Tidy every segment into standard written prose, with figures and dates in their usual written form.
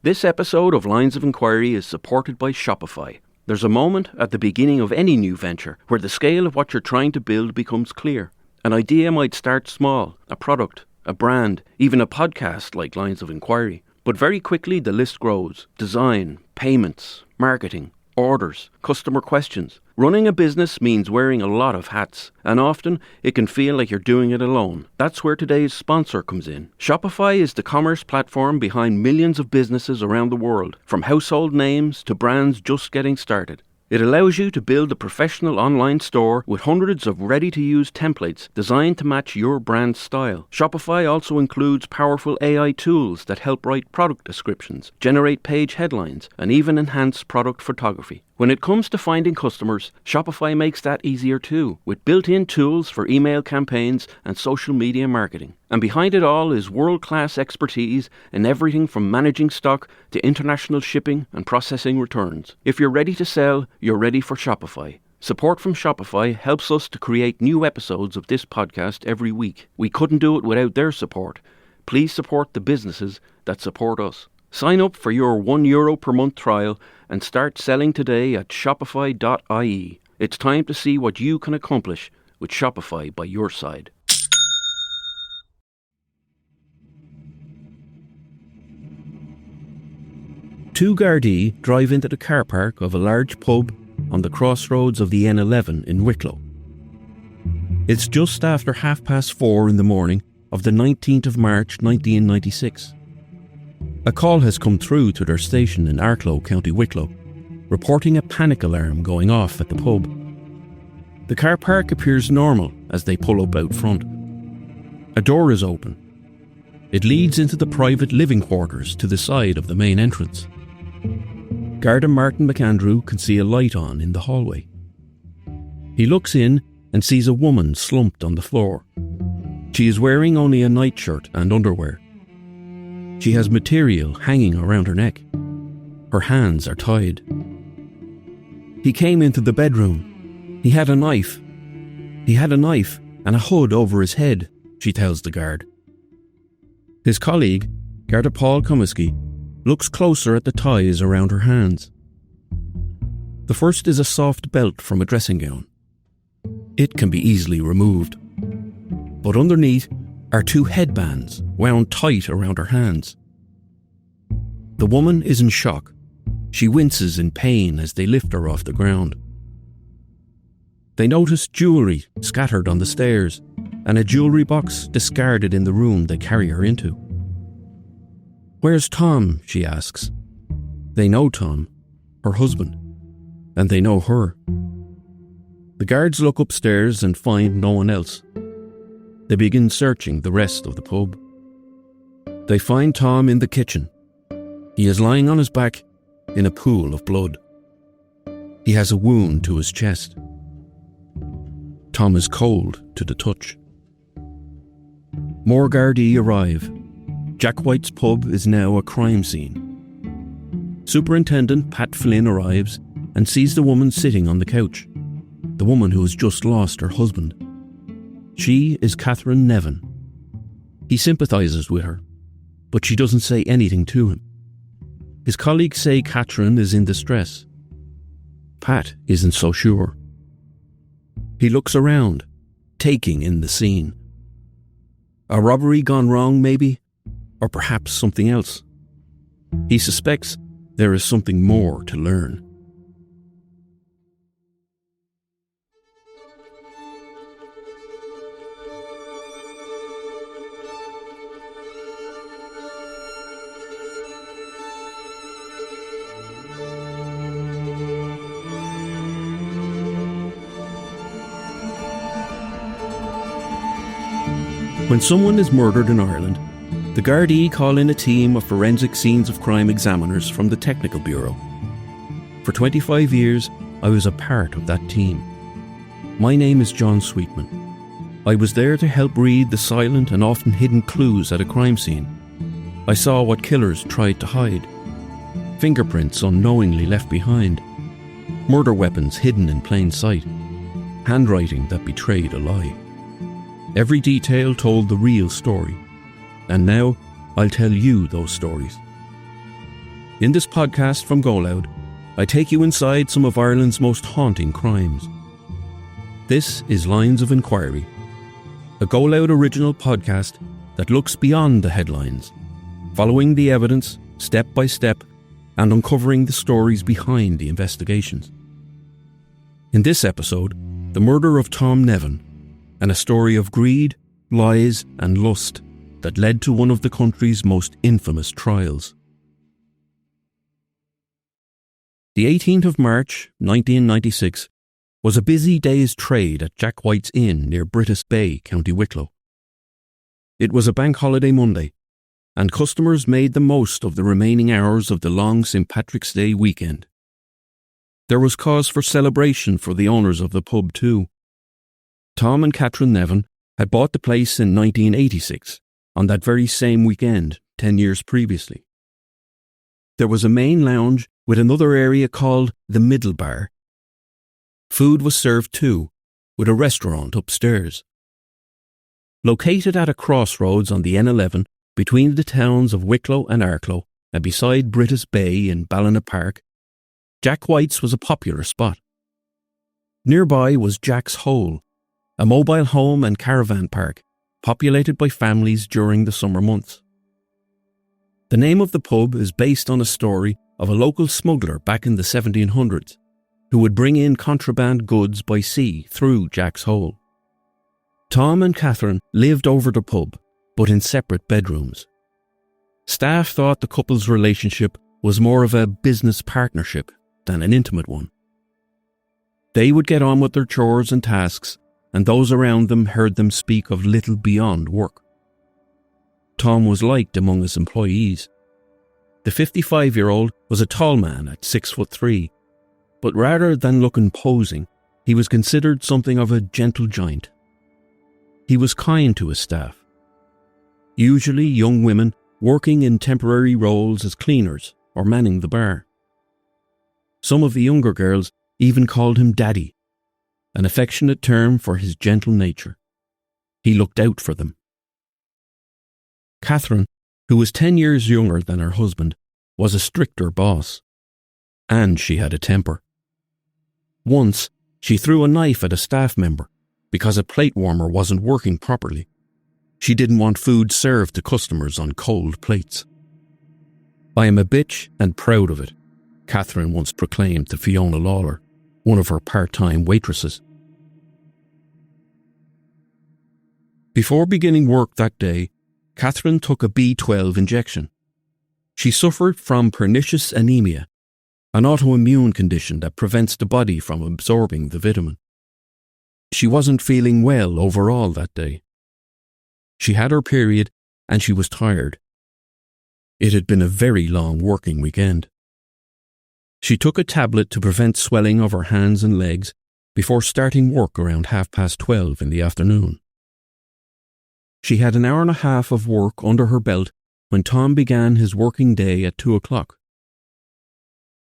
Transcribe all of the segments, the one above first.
This episode of Lines of Enquiry is supported by Shopify. There's a moment at the beginning of any new venture where the scale of what you're trying to build becomes clear. An idea might start small, a product, a brand, even a podcast like Lines of Enquiry. But very quickly the list grows. Design, payments, marketing, orders, customer questions. Running a business means wearing a lot of hats, and often it can feel like you're doing it alone. That's where today's sponsor comes in. Shopify is the commerce platform behind millions of businesses around the world, from household names to brands just getting started. It allows you to build a professional online store with hundreds of ready-to-use templates designed to match your brand's style. Shopify also includes powerful AI tools that help write product descriptions, generate page headlines, and even enhance product photography. When it comes to finding customers, Shopify makes that easier too, with built-in tools for email campaigns and social media marketing. And behind it all is world-class expertise in everything from managing stock to international shipping and processing returns. If you're ready to sell, you're ready for Shopify. Support from Shopify helps us to create new episodes of this podcast every week. We couldn't do it without their support. Please support the businesses that support us. Sign up for your €1 per month trial and start selling today at shopify.ie. It's time to see what you can accomplish with Shopify by your side. Two gardaí drive into the car park of a large pub on the crossroads of the N11 in Wicklow. It's just after 4:30 in the morning of the 19th of March 1996. A call has come through to their station in Arklow, County Wicklow, reporting a panic alarm going off at the pub. The car park appears normal as they pull up out front. A door is open. It leads into the private living quarters to the side of the main entrance. Garda Martin McAndrew can see a light on in the hallway. He looks in and sees a woman slumped on the floor. She is wearing only a nightshirt and underwear. She has material hanging around her neck. Her hands are tied. He came into the bedroom. He had a knife. He had a knife and a hood over his head, she tells the guard. His colleague, Garda Paul Comiskey, looks closer at the ties around her hands. The first is a soft belt from a dressing gown. It can be easily removed. But underneath are two headbands wound tight around her hands. The woman is in shock. She winces in pain as they lift her off the ground. They notice jewellery scattered on the stairs and a jewellery box discarded in the room they carry her into. "Where's Tom?" she asks. They know Tom, her husband, and they know her. The guards look upstairs and find no one else. They begin searching the rest of the pub. They find Tom in the kitchen. He is lying on his back in a pool of blood. He has a wound to his chest. Tom is cold to the touch. More gardaí arrive. Jack White's pub is now a crime scene. Superintendent Pat Flynn arrives and sees the woman sitting on the couch, the woman who has just lost her husband. She is Catherine Nevin. He sympathises with her, but she doesn't say anything to him. His colleagues say Catherine is in distress. Pat isn't so sure. He looks around, taking in the scene. A robbery gone wrong, maybe? Or perhaps something else. He suspects there is something more to learn. When someone is murdered in Ireland, the Gardaí call in a team of forensic scenes of crime examiners from the Technical Bureau. For 25 years, I was a part of that team. My name is John Sweetman. I was there to help read the silent and often hidden clues at a crime scene. I saw what killers tried to hide. Fingerprints unknowingly left behind. Murder weapons hidden in plain sight. Handwriting that betrayed a lie. Every detail told the real story. And now, I'll tell you those stories. In this podcast from GoLoud, I take you inside some of Ireland's most haunting crimes. This is Lines of Enquiry, a GoLoud original podcast that looks beyond the headlines, following the evidence step by step and uncovering the stories behind the investigations. In this episode, the murder of Tom Nevin, and a story of greed, lies and lust that led to one of the country's most infamous trials. The 18th of March, 1996, was a busy day's trade at Jack White's Inn near Britis Bay, County Wicklow. It was a bank holiday Monday, and customers made the most of the remaining hours of the long St. Patrick's Day weekend. There was cause for celebration for the owners of the pub too. Tom and Catherine Nevin had bought the place in 1986, on that very same weekend, 10 years previously. There was a main lounge with another area called the Middle Bar. Food was served too, with a restaurant upstairs. Located at a crossroads on the N11 between the towns of Wicklow and Arklow and beside Britis Bay in Ballina Park, Jack White's was a popular spot. Nearby was Jack's Hole, a mobile home and caravan park populated by families during the summer months. The name of the pub is based on a story of a local smuggler back in the 1700s who would bring in contraband goods by sea through Jack's Hole. Tom and Catherine lived over the pub, but in separate bedrooms. Staff thought the couple's relationship was more of a business partnership than an intimate one. They would get on with their chores and tasks, and those around them heard them speak of little beyond work. Tom was liked among his employees. The 55-year-old was a tall man at 6'3", but rather than look imposing, he was considered something of a gentle giant. He was kind to his staff, usually young women working in temporary roles as cleaners or manning the bar. Some of the younger girls even called him Daddy, an affectionate term for his gentle nature. He looked out for them. Catherine, who was 10 years younger than her husband, was a stricter boss. And she had a temper. Once, she threw a knife at a staff member because a plate warmer wasn't working properly. She didn't want food served to customers on cold plates. "I am a bitch and proud of it," Catherine once proclaimed to Fiona Lawler, one of her part-time waitresses. Before beginning work that day, Catherine took a B12 injection. She suffered from pernicious anemia, an autoimmune condition that prevents the body from absorbing the vitamin. She wasn't feeling well overall that day. She had her period and she was tired. It had been a very long working weekend. She took a tablet to prevent swelling of her hands and legs before starting work around 12:30 in the afternoon. She had an hour and a half of work under her belt when Tom began his working day at 2 o'clock.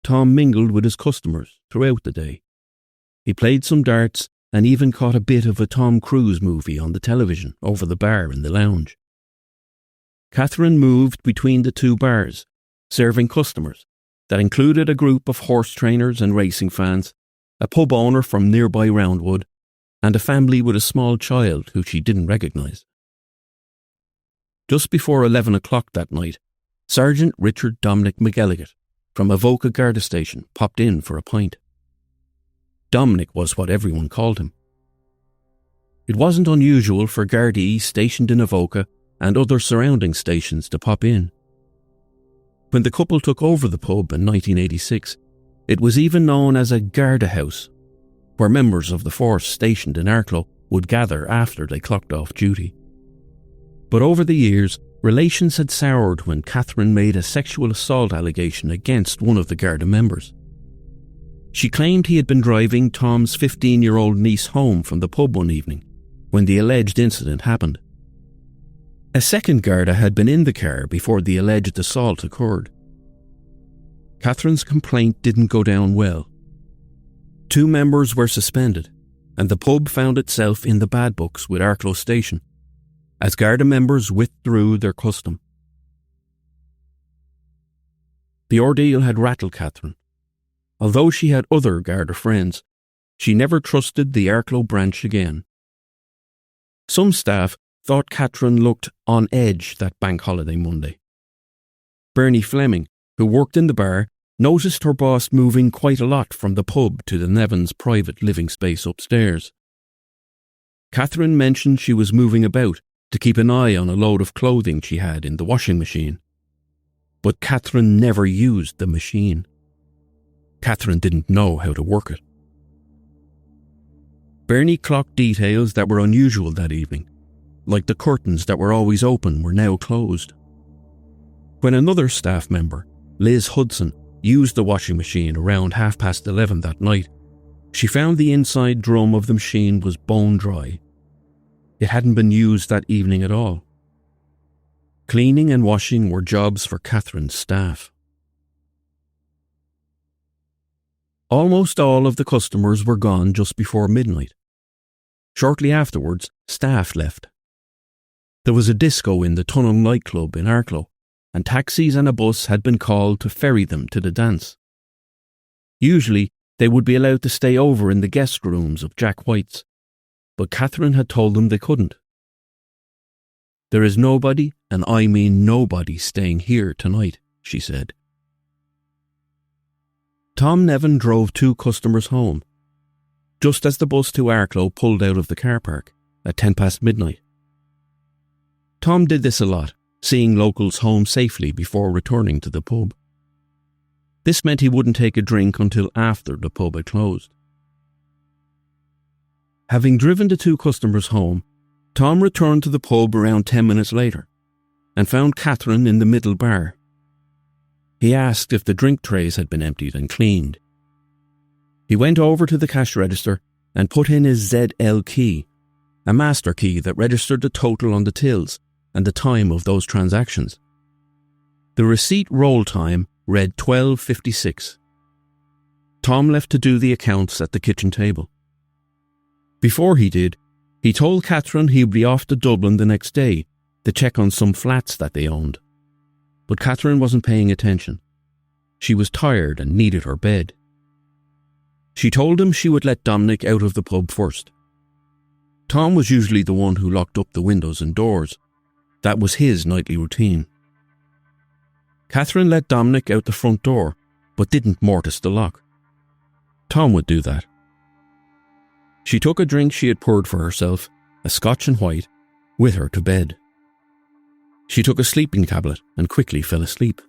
Tom mingled with his customers throughout the day. He played some darts and even caught a bit of a Tom Cruise movie on the television over the bar in the lounge. Catherine moved between the two bars, serving customers that included a group of horse trainers and racing fans, a pub owner from nearby Roundwood, and a family with a small child who she didn't recognise. Just before 11 o'clock that night, Sergeant Richard Dominic McElligott from Avoca Garda Station popped in for a pint. Dominic was what everyone called him. It wasn't unusual for gardaí stationed in Avoca and other surrounding stations to pop in. When the couple took over the pub in 1986, it was even known as a garda house, where members of the force stationed in Arklow would gather after they clocked off duty. But over the years, relations had soured when Catherine made a sexual assault allegation against one of the Garda members. She claimed he had been driving Tom's 15-year-old niece home from the pub one evening when the alleged incident happened. A second Garda had been in the car before the alleged assault occurred. Catherine's complaint didn't go down well. 2 members were suspended, and the pub found itself in the bad books with Arklow Station, as Garda members withdrew their custom. The ordeal had rattled Catherine. Although she had other Garda friends, she never trusted the Arklow branch again. Some staff thought Catherine looked on edge that bank holiday Monday. Bernie Fleming, who worked in the bar, noticed her boss moving quite a lot from the pub to the Nevins' private living space upstairs. Catherine mentioned she was moving about to keep an eye on a load of clothing she had in the washing machine. But Catherine never used the machine. Catherine didn't know how to work it. Bernie clocked details that were unusual that evening, like the curtains that were always open were now closed. When another staff member, Liz Hudson, used the washing machine around 11:30 that night, she found the inside drum of the machine was bone dry. It hadn't been used that evening at all. Cleaning and washing were jobs for Catherine's staff. Almost all of the customers were gone just before midnight. Shortly afterwards, staff left. There was a disco in the Tunnel nightclub in Arklow, and taxis and a bus had been called to ferry them to the dance. Usually, they would be allowed to stay over in the guest rooms of Jack White's, but Catherine had told them they couldn't. "There is nobody, and I mean nobody, staying here tonight," she said. Tom Nevin drove 2 customers home, just as the bus to Arklow pulled out of the car park at 10 past midnight. Tom did this a lot, seeing locals home safely before returning to the pub. This meant he wouldn't take a drink until after the pub had closed. Having driven the 2 customers home, Tom returned to the pub around 10 minutes later and found Catherine in the middle bar. He asked if the drink trays had been emptied and cleaned. He went over to the cash register and put in his ZL key, a master key that registered the total on the tills and the time of those transactions. The receipt roll time read 12:56. Tom left to do the accounts at the kitchen table. Before he did, he told Catherine he would be off to Dublin the next day to check on some flats that they owned. But Catherine wasn't paying attention. She was tired and needed her bed. She told him she would let Dominic out of the pub first. Tom was usually the one who locked up the windows and doors. That was his nightly routine. Catherine let Dominic out the front door, but didn't mortise the lock. Tom would do that. She took a drink she had poured for herself, a Scotch and white, with her to bed. She took a sleeping tablet and quickly fell asleep.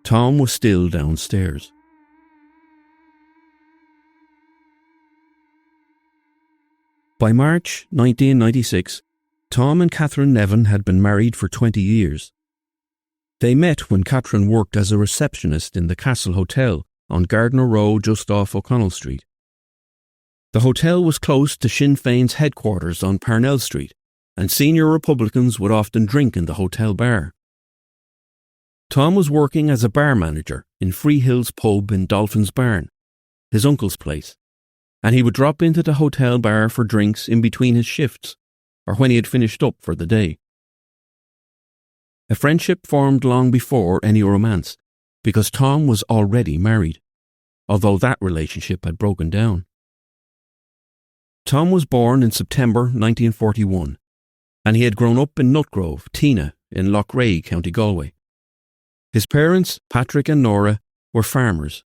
Tom was still downstairs. By March 1996, Tom and Catherine Nevin had been married for 20 years. They met when Catherine worked as a receptionist in the Castle Hotel on Gardner Road just off O'Connell Street. The hotel was close to Sinn Féin's headquarters on Parnell Street, and senior Republicans would often drink in the hotel bar. Tom was working as a bar manager in Freehills pub in Dolphin's Barn, his uncle's place, and he would drop into the hotel bar for drinks in between his shifts, or when he had finished up for the day. A friendship formed long before any romance, because Tom was already married, although that relationship had broken down. Tom was born in September 1941, and he had grown up in Nutgrove, Tina, in Loughrea, County Galway. His parents, Patrick and Nora, were farmers,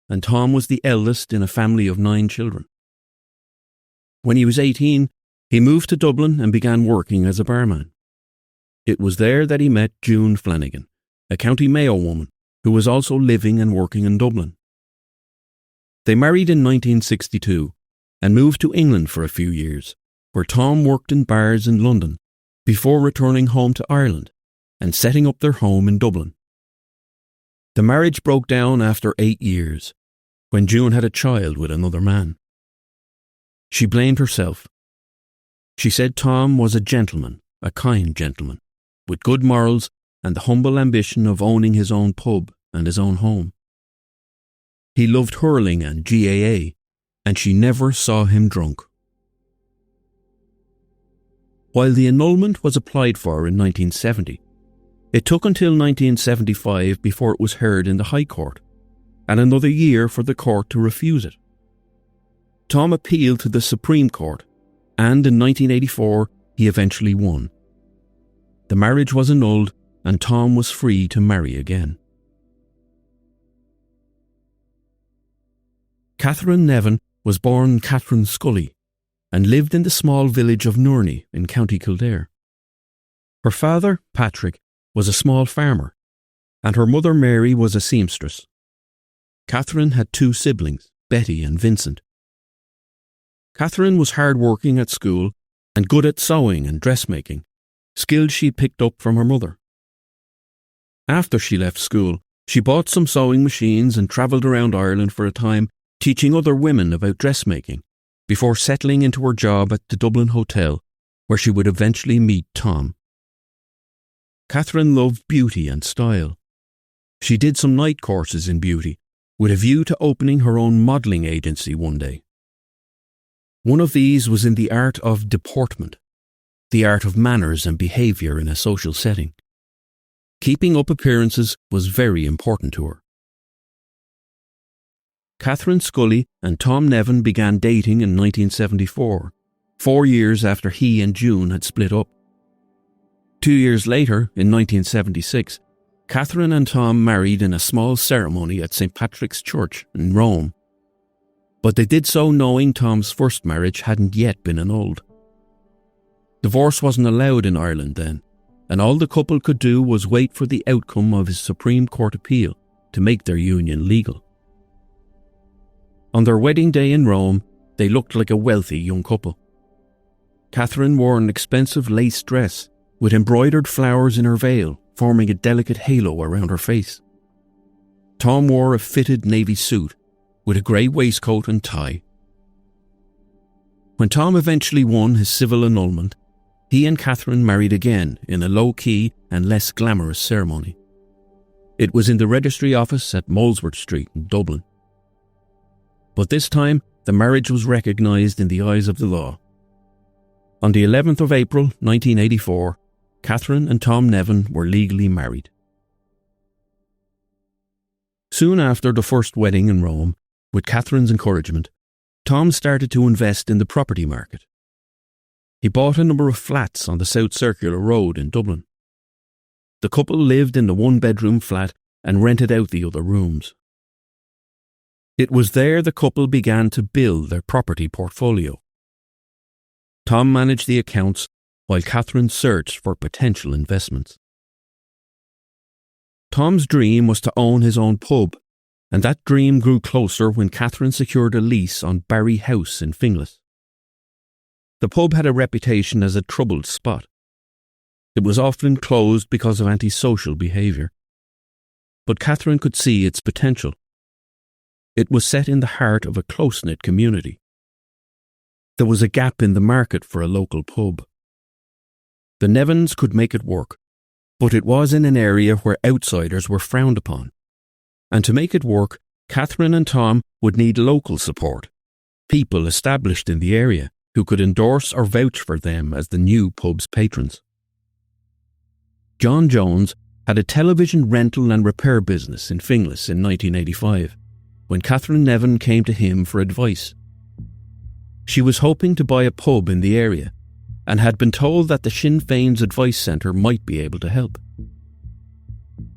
and Tom was the eldest in a family of 9 children. When he was 18, he moved to Dublin and began working as a barman. It was there that he met June Flanagan, a County Mayo woman who was also living and working in Dublin. They married in 1962 and moved to England for a few years, where Tom worked in bars in London before returning home to Ireland and setting up their home in Dublin. The marriage broke down after 8 years, when June had a child with another man. She blamed herself. She said Tom was a gentleman, a kind gentleman, with good morals and the humble ambition of owning his own pub and his own home. He loved hurling and GAA, and she never saw him drunk. While the annulment was applied for in 1970, It took until 1975 before it was heard in the High Court, and another year for the court to refuse it. Tom appealed to the Supreme Court, and in 1984 he eventually won. The marriage was annulled, and Tom was free to marry again. Catherine Nevin was born Catherine Scully and lived in the small village of Nurney in County Kildare. Her father, Patrick, was a small farmer, and her mother Mary was a seamstress. Catherine had two siblings, Betty and Vincent. Catherine was hard-working at school and good at sewing and dressmaking, skills she picked up from her mother. After she left school, she bought some sewing machines and travelled around Ireland for a time, teaching other women about dressmaking, before settling into her job at the Dublin Hotel, where she would eventually meet Tom. Catherine loved beauty and style. She did some night courses in beauty, with a view to opening her own modelling agency one day. One of these was in the art of deportment, the art of manners and behaviour in a social setting. Keeping up appearances was very important to her. Catherine Scully and Tom Nevin began dating in 1974, 4 years after he and June had split up. 2 years later, in 1976, Catherine and Tom married in a small ceremony at St. Patrick's Church in Rome. But they did so knowing Tom's first marriage hadn't yet been annulled. Divorce wasn't allowed in Ireland then, and all the couple could do was wait for the outcome of his Supreme Court appeal to make their union legal. On their wedding day in Rome, they looked like a wealthy young couple. Catherine wore an expensive lace dress with embroidered flowers in her veil, forming a delicate halo around her face. Tom wore a fitted navy suit with a grey waistcoat and tie. When Tom eventually won his civil annulment, he and Catherine married again in a low-key and less glamorous ceremony. It was in the registry office at Molesworth Street in Dublin. But this time, the marriage was recognised in the eyes of the law. On the 11th of April 1984, Catherine and Tom Nevin were legally married. Soon after the first wedding in Rome, with Catherine's encouragement, Tom started to invest in the property market. He bought a number of flats on the South Circular Road in Dublin. The couple lived in the one-bedroom flat and rented out the other rooms. It was there the couple began to build their property portfolio. Tom managed the accounts while Catherine searched for potential investments. Tom's dream was to own his own pub, and that dream grew closer when Catherine secured a lease on Barry House in Finglas. The pub had a reputation as a troubled spot. It was often closed because of antisocial behaviour. But Catherine could see its potential. It was set in the heart of a close-knit community. There was a gap in the market for a local pub. The Nevins could make it work, but it was in an area where outsiders were frowned upon. And to make it work, Catherine and Tom would need local support, people established in the area who could endorse or vouch for them as the new pub's patrons. John Jones had a television rental and repair business in Finglas in 1985, when Catherine Nevin came to him for advice. She was hoping to buy a pub in the area and had been told that the Sinn Féin's advice centre might be able to help.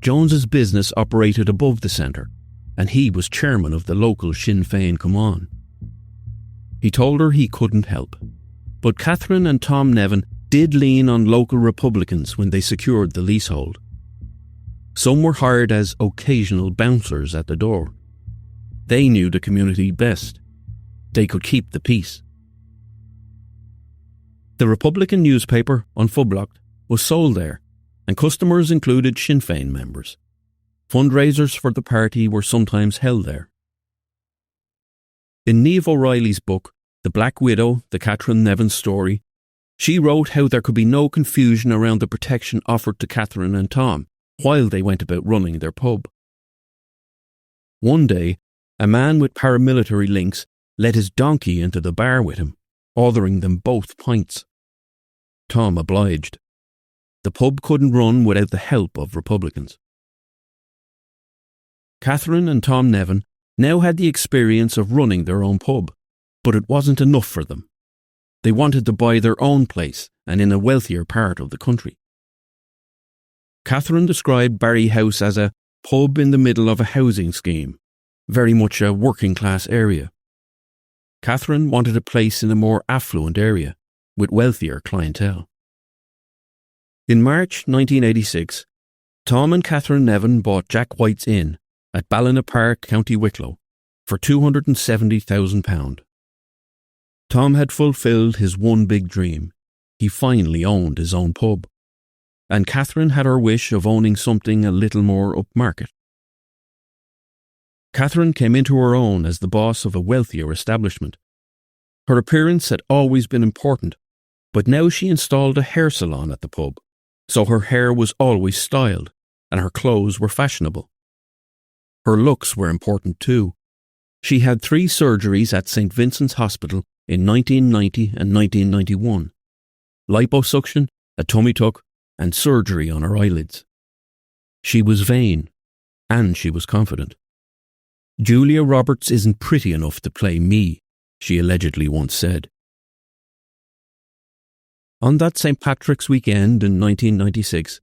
Jones's business operated above the centre, and he was chairman of the local Sinn Féin Cumann. He told her he couldn't help, but Catherine and Tom Nevin did lean on local Republicans when they secured the leasehold. Some were hired as occasional bouncers at the door. They knew the community best. They could keep the peace. The Republican newspaper, Unfublocked, was sold there, and customers included Sinn Féin members. Fundraisers for the party were sometimes held there. In Niamh O'Reilly's book, The Black Widow, the Catherine Nevin story, she wrote how there could be no confusion around the protection offered to Catherine and Tom while they went about running their pub. One day, a man with paramilitary links led his donkey into the bar with him, ordering them both pints. Tom obliged. the pub couldn't run without the help of Republicans. Catherine and Tom Nevin now had the experience of running their own pub, but it wasn't enough for them. They wanted to buy their own place and in a wealthier part of the country. Catherine described Barry House as a pub in the middle of a housing scheme, very much a working class area. Catherine wanted a place in a more affluent area, with wealthier clientele. In March 1986, Tom and Catherine Nevin bought Jack White's Inn at Ballina Park, County Wicklow, for £270,000. Tom had fulfilled his one big dream. He finally owned his own pub. And Catherine had her wish of owning something a little more upmarket. Catherine came into her own as the boss of a wealthier establishment. Her appearance had always been important, but now she installed a hair salon at the pub, so her hair was always styled and her clothes were fashionable. Her looks were important too. She had 3 surgeries at St. Vincent's Hospital in 1990 and 1991. Liposuction, a tummy tuck, and surgery on her eyelids. She was vain, and she was confident. "Julia Roberts isn't pretty enough to play me," she allegedly once said. On that St. Patrick's weekend in 1996,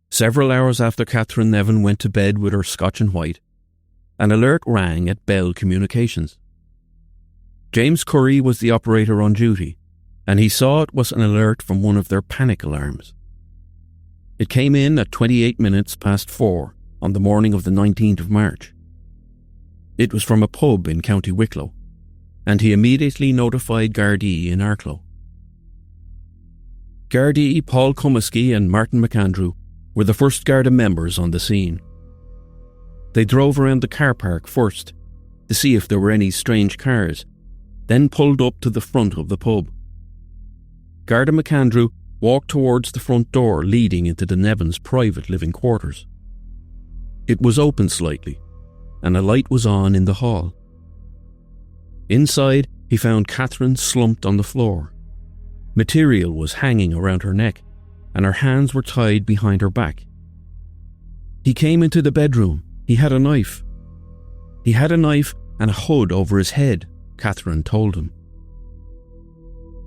several hours after Catherine Nevin went to bed with her Scotch and White, an alert rang at Bell Communications. James Curry was the operator on duty, and he saw it was an alert from one of their panic alarms. It came in at 28 minutes past 4 on the morning of the 19th of March. It was from a pub in County Wicklow, and he immediately notified gardaí in Arklow. Gardaí Paul Comiskey and Martin McAndrew were the first Garda members on the scene. They drove around the car park first to see if there were any strange cars, then pulled up to the front of the pub. Garda McAndrew walked towards the front door leading into the Nevins' private living quarters. It was open slightly, and a light was on in the hall. Inside, he found Catherine slumped on the floor. Material was hanging around her neck, and her hands were tied behind her back. He came into the bedroom. He had a knife. He had a knife and a hood over his head, Catherine told him.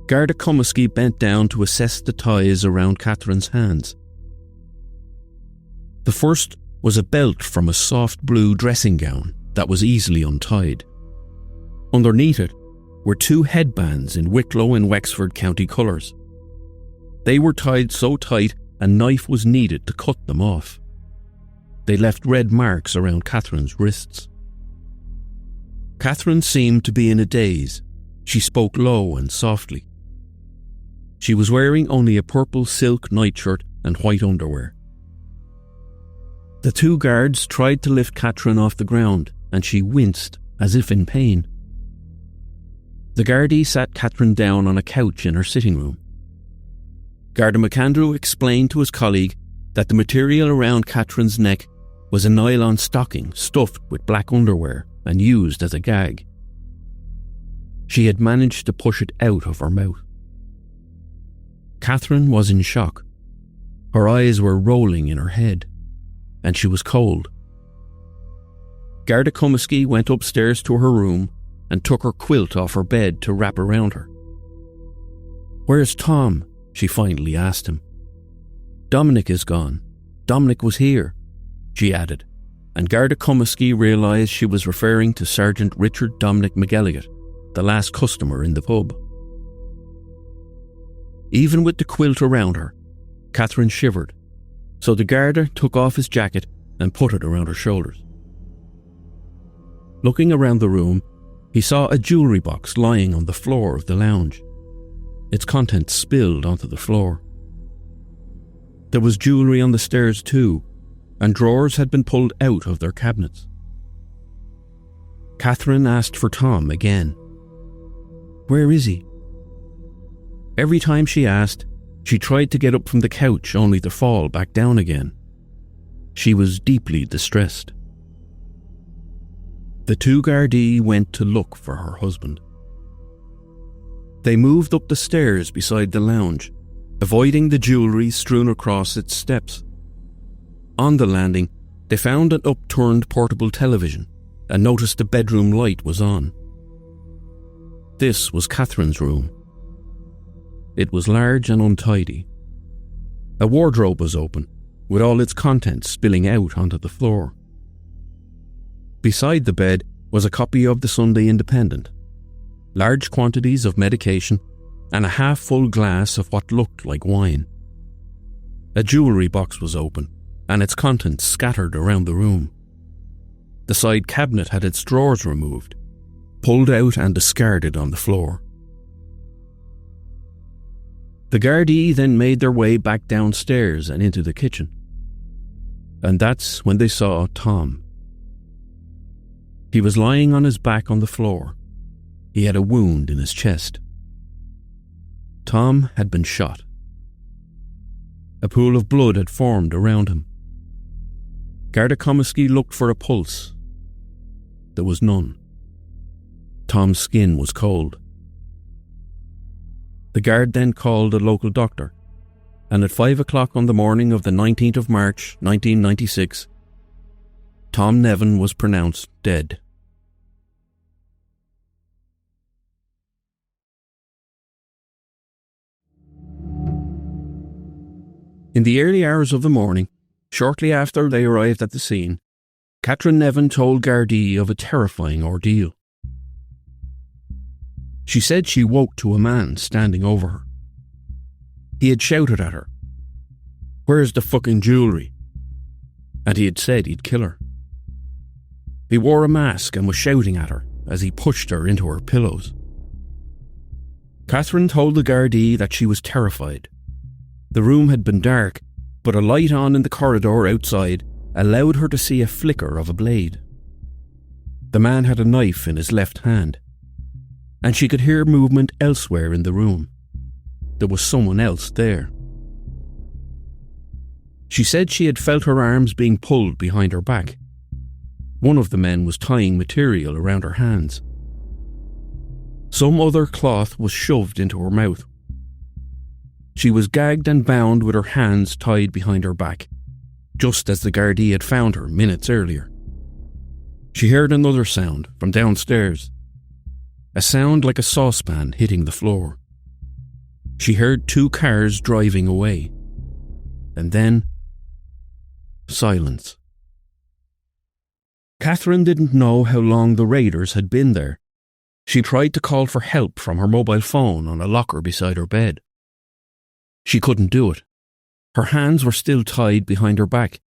Garda Comiskey bent down to assess the ties around Catherine's hands. The first was a belt from a soft blue dressing gown that was easily untied. Underneath it were 2 headbands in Wicklow and Wexford county colours. They were tied so tight a knife was needed to cut them off. They left red marks around Catherine's wrists. Catherine seemed to be in a daze. She spoke low and softly. She was wearing only a purple silk nightshirt and white underwear. The 2 guards tried to lift Catherine off the ground, and she winced as if in pain. The gardaí sat Catherine down on a couch in her sitting room. Garda McAndrew explained to his colleague that the material around Catherine's neck was a nylon stocking stuffed with black underwear and used as a gag. She had managed to push it out of her mouth. Catherine was in shock. Her eyes were rolling in her head, and she was cold. Garda Comiskey went upstairs to her room and took her quilt off her bed to wrap around her. "Where's Tom?" she finally asked him. "Dominic is gone. Dominic was here," she added, and Garda Comiskey realised she was referring to Sergeant Richard Dominic McElligott, the last customer in the pub. Even with the quilt around her, Catherine shivered, so the Garda took off his jacket and put it around her shoulders. Looking around the room, he saw a jewellery box lying on the floor of the lounge. Its contents spilled onto the floor. There was jewellery on the stairs too, and drawers had been pulled out of their cabinets. Catherine asked for Tom again. "Where is he?" Every time she asked, she tried to get up from the couch only to fall back down again. She was deeply distressed. The 2 gardaí went to look for her husband. They moved up the stairs beside the lounge, avoiding the jewellery strewn across its steps. On the landing, they found an upturned portable television and noticed the bedroom light was on. This was Catherine's room. It was large and untidy. A wardrobe was open, with all its contents spilling out onto the floor. Beside the bed was a copy of the Sunday Independent, large quantities of medication, and a half-full glass of what looked like wine. A jewellery box was open, and its contents scattered around the room. The side cabinet had its drawers removed, pulled out and discarded on the floor. The gardaí then made their way back downstairs and into the kitchen. And that's when they saw Tom. He was lying on his back on the floor. He had a wound in his chest. Tom had been shot. A pool of blood had formed around him. Garda Comiskey looked for a pulse. There was none. Tom's skin was cold. The guard then called a local doctor, and at 5 o'clock on the morning of the 19th of March, 1996, Tom Nevin was pronounced dead. In the early hours of the morning, shortly after they arrived at the scene, Catherine Nevin told gardaí of a terrifying ordeal. She said she woke to a man standing over her. He had shouted at her, "Where's the fucking jewellery?" And he had said he'd kill her. He wore a mask and was shouting at her as he pushed her into her pillows. Catherine told the gardaí that she was terrified. The room had been dark, but a light on in the corridor outside allowed her to see a flicker of a blade. The man had a knife in his left hand, and she could hear movement elsewhere in the room. There was someone else there. She said she had felt her arms being pulled behind her back. One of the men was tying material around her hands. Some other cloth was shoved into her mouth. She was gagged and bound with her hands tied behind her back, just as the gardaí had found her minutes earlier. She heard another sound from downstairs, a sound like a saucepan hitting the floor. She heard 2 cars driving away, and then silence. Catherine didn't know how long the raiders had been there. She tried to call for help from her mobile phone on a locker beside her bed. She couldn't do it. Her hands were still tied behind her back,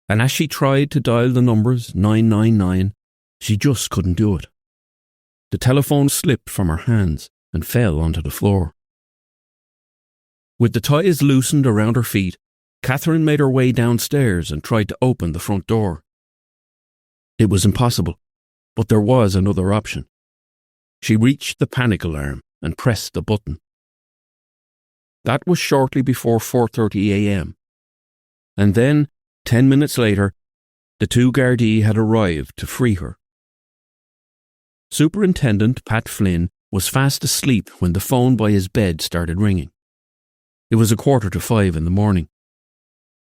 and as she tried to dial the numbers 999, she just couldn't do it. The telephone slipped from her hands and fell onto the floor. With the ties loosened around her feet, Catherine made her way downstairs and tried to open the front door. It was impossible, but there was another option. She reached the panic alarm and pressed the button. That was shortly before 4:30 a.m. And then, 10 minutes later, the 2 gardaí had arrived to free her. Superintendent Pat Flynn was fast asleep when the phone by his bed started ringing. It was 4:45 in the morning.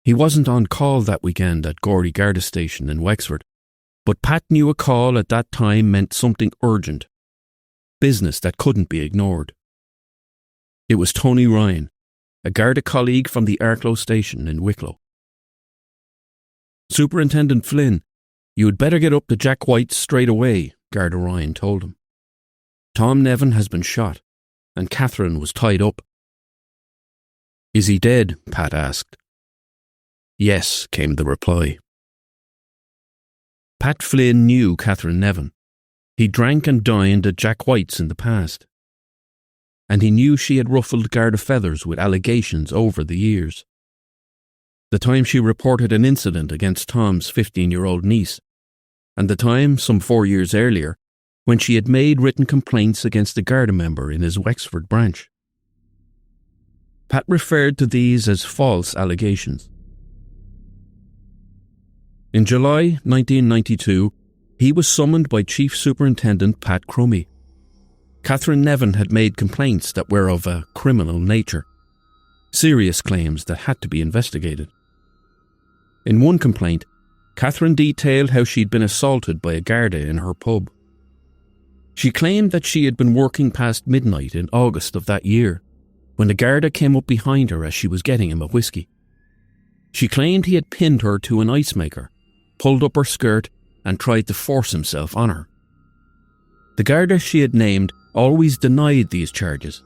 He wasn't on call that weekend at Gordy Garda Station in Wexford, but Pat knew a call at that time meant something urgent, business that couldn't be ignored. It was Tony Ryan, a Garda colleague from the Arklow station in Wicklow. "Superintendent Flynn, you had better get up to Jack White's straight away," Garda Ryan told him. "Tom Nevin has been shot, and Catherine was tied up." "Is he dead?" Pat asked. "Yes," came the reply. Pat Flynn knew Catherine Nevin. He drank and dined at Jack White's in the past. And he knew she had ruffled Garda feathers with allegations over the years. The time she reported an incident against Tom's 15-year-old niece, and the time, some 4 years earlier, when she had made written complaints against a Garda member in his Wexford branch. Pat referred to these as false allegations. In July 1992, he was summoned by Chief Superintendent Pat Crummy. Catherine Nevin had made complaints that were of a criminal nature. serious claims that had to be investigated. In one complaint, Catherine detailed how she'd been assaulted by a garda in her pub. She claimed that she had been working past midnight in August of that year, when the garda came up behind her as she was getting him a whiskey. She claimed he had pinned her to an ice maker, pulled up her skirt and tried to force himself on her. The garda she had named always denied these charges,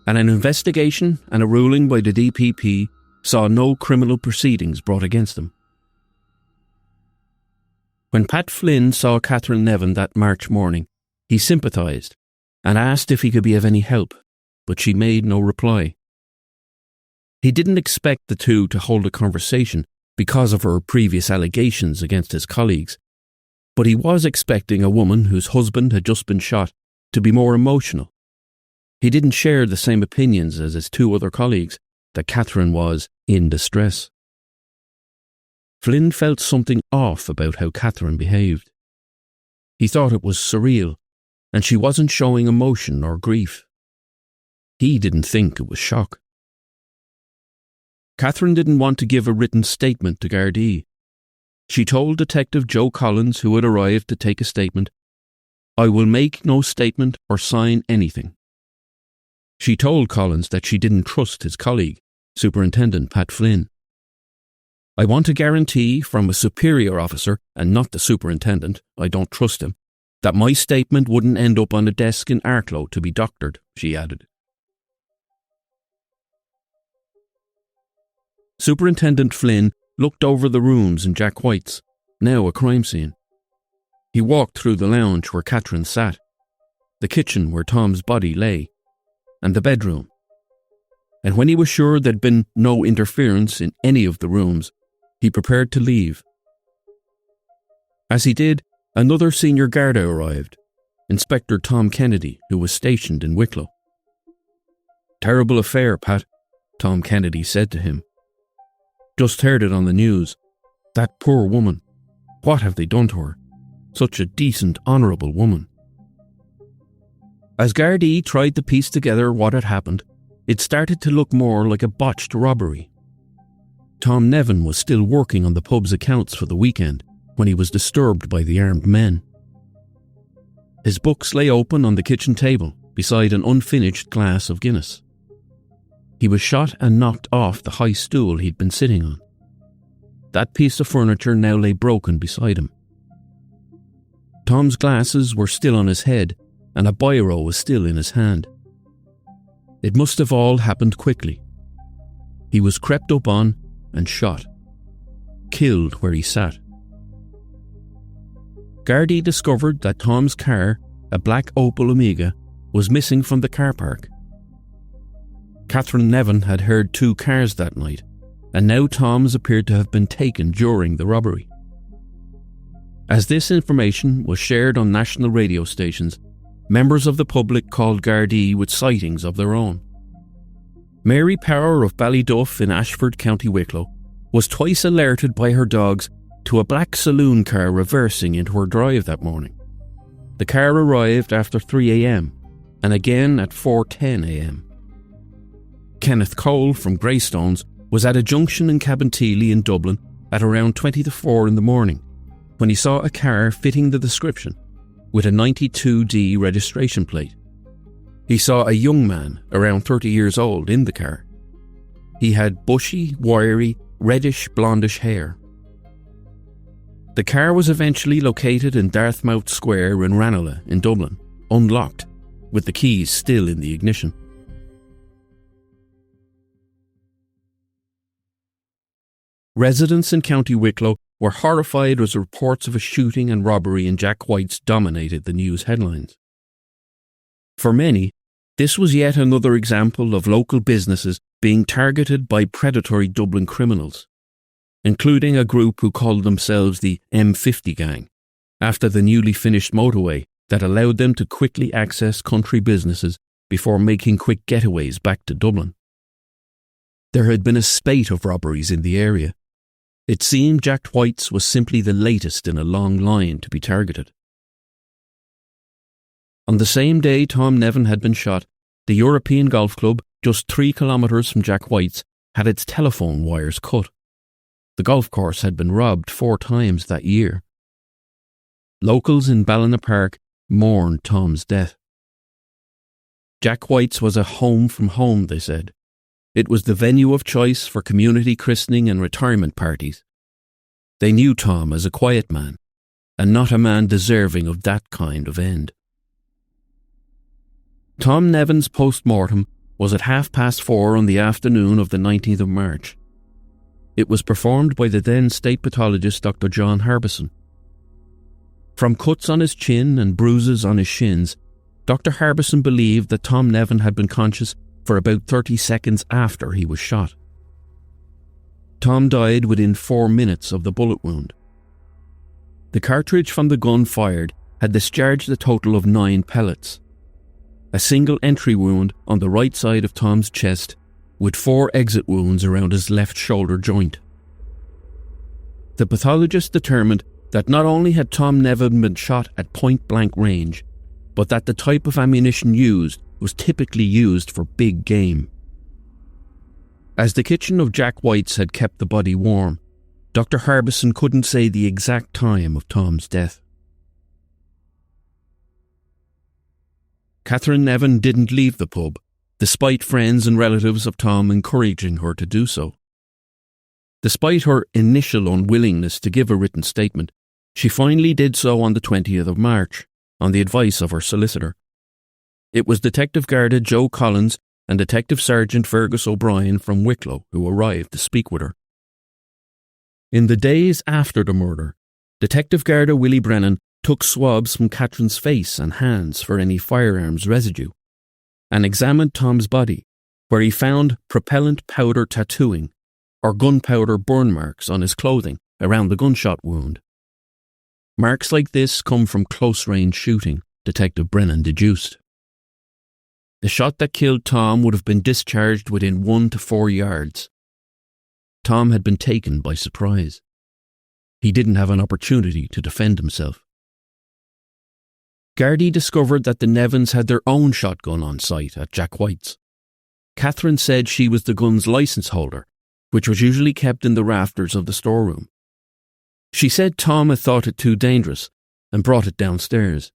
and an investigation and a ruling by the DPP saw no criminal proceedings brought against them. When Pat Flynn saw Catherine Nevin that March morning, he sympathised and asked if he could be of any help, but she made no reply. He didn't expect the two to hold a conversation because of her previous allegations against his colleagues, but he was expecting a woman whose husband had just been shot to be more emotional. He didn't share the same opinions as his two other colleagues, that Catherine was in distress. Flynn felt something off about how Catherine behaved. He thought it was surreal, and she wasn't showing emotion or grief. He didn't think it was shock. Catherine didn't want to give a written statement to gardaí. She told Detective Joe Collins, who had arrived to take a statement, "I will make no statement or sign anything." She told Collins that she didn't trust his colleague, Superintendent Pat Flynn. "I want a guarantee from a superior officer, and not the superintendent, I don't trust him, that my statement wouldn't end up on a desk in Arklow to be doctored," she added. Superintendent Flynn looked over the rooms in Jack White's, now a crime scene. He walked through the lounge where Catherine sat, the kitchen where Tom's body lay, and the bedroom. And when he was sure there'd been no interference in any of the rooms, he prepared to leave. As he did, another senior garda arrived, Inspector Tom Kennedy, who was stationed in Wicklow. "Terrible affair, Pat," Tom Kennedy said to him. "Just heard it on the news. That poor woman. What have they done to her? Such a decent, honourable woman." As gardaí tried to piece together what had happened, it started to look more like a botched robbery. Tom Nevin was still working on the pub's accounts for the weekend when he was disturbed by the armed men. His books lay open on the kitchen table beside an unfinished glass of Guinness. He was shot and knocked off the high stool he'd been sitting on. That piece of furniture now lay broken beside him. Tom's glasses were still on his head, and a biro was still in his hand. It must have all happened quickly. He was crept up on and shot. Killed where he sat. Gardaí discovered that Tom's car, a black Opel Omega, was missing from the car park. Catherine Nevin had heard two cars that night, and now Tom's appeared to have been taken during the robbery. As this information was shared on national radio stations, members of the public called gardaí with sightings of their own. Mary Power of Ballyduff in Ashford, County Wicklow, was twice alerted by her dogs to a black saloon car reversing into her drive that morning. The car arrived after 3 a.m. and again at 4:10 a.m. Kenneth Cole from Greystones was at a junction in Cabinteely in Dublin at around 20 to 4 in the morning when he saw a car fitting the description with a 92D registration plate. He saw a young man around 30 years old in the car. He had bushy, wiry, reddish blondish hair. The car was eventually located in Dartmouth Square in Ranelagh in Dublin, unlocked, with the keys still in the ignition. Residents in County Wicklow were horrified as reports of a shooting and robbery in Jack White's dominated the news headlines. For many, this was yet another example of local businesses being targeted by predatory Dublin criminals, including a group who called themselves the M50 Gang, after the newly finished motorway that allowed them to quickly access country businesses before making quick getaways back to Dublin. There had been a spate of robberies in the area. It seemed Jack White's was simply the latest in a long line to be targeted. On the same day Tom Nevin had been shot, the European Golf Club, just 3 kilometres from Jack White's, had its telephone wires cut. The golf course had been robbed 4 times that year. Locals in Ballina Park mourned Tom's death. Jack White's was a home from home, they said. It was the venue of choice for community christening and retirement parties. They knew Tom as a quiet man, and not a man deserving of that kind of end. Tom Nevin's postmortem was at 4:30 on the afternoon of the 19th of March. It was performed by the then state pathologist Dr. John Harbison. From cuts on his chin and bruises on his shins, Dr. Harbison believed that Tom Nevin had been conscious for about 30 seconds after he was shot. Tom died within 4 minutes of the bullet wound. The cartridge from the gun fired had discharged a total of 9 pellets. A single entry wound on the right side of Tom's chest, with 4 exit wounds around his left shoulder joint. The pathologist determined that not only had Tom Nevin been shot at point-blank range, but that the type of ammunition used was typically used for big game. As the kitchen of Jack White's had kept the body warm, Dr. Harbison couldn't say the exact time of Tom's death. Catherine Nevin didn't leave the pub, despite friends and relatives of Tom encouraging her to do so. Despite her initial unwillingness to give a written statement, she finally did so on the 20th of March, on the advice of her solicitor. It was Detective Garda Joe Collins and Detective Sergeant Fergus O'Brien from Wicklow who arrived to speak with her. In the days after the murder, Detective Garda Willie Brennan took swabs from Catherine's face and hands for any firearms residue, and examined Tom's body, where he found propellant powder tattooing or gunpowder burn marks on his clothing around the gunshot wound. Marks like this come from close-range shooting, Detective Brennan deduced. The shot that killed Tom would have been discharged within 1 to 4 yards. Tom had been taken by surprise. He didn't have an opportunity to defend himself. Gardaí discovered that the Nevins had their own shotgun on site at Jack White's. Catherine said she was the gun's licence holder, which was usually kept in the rafters of the storeroom. She said Tom had thought it too dangerous and brought it downstairs.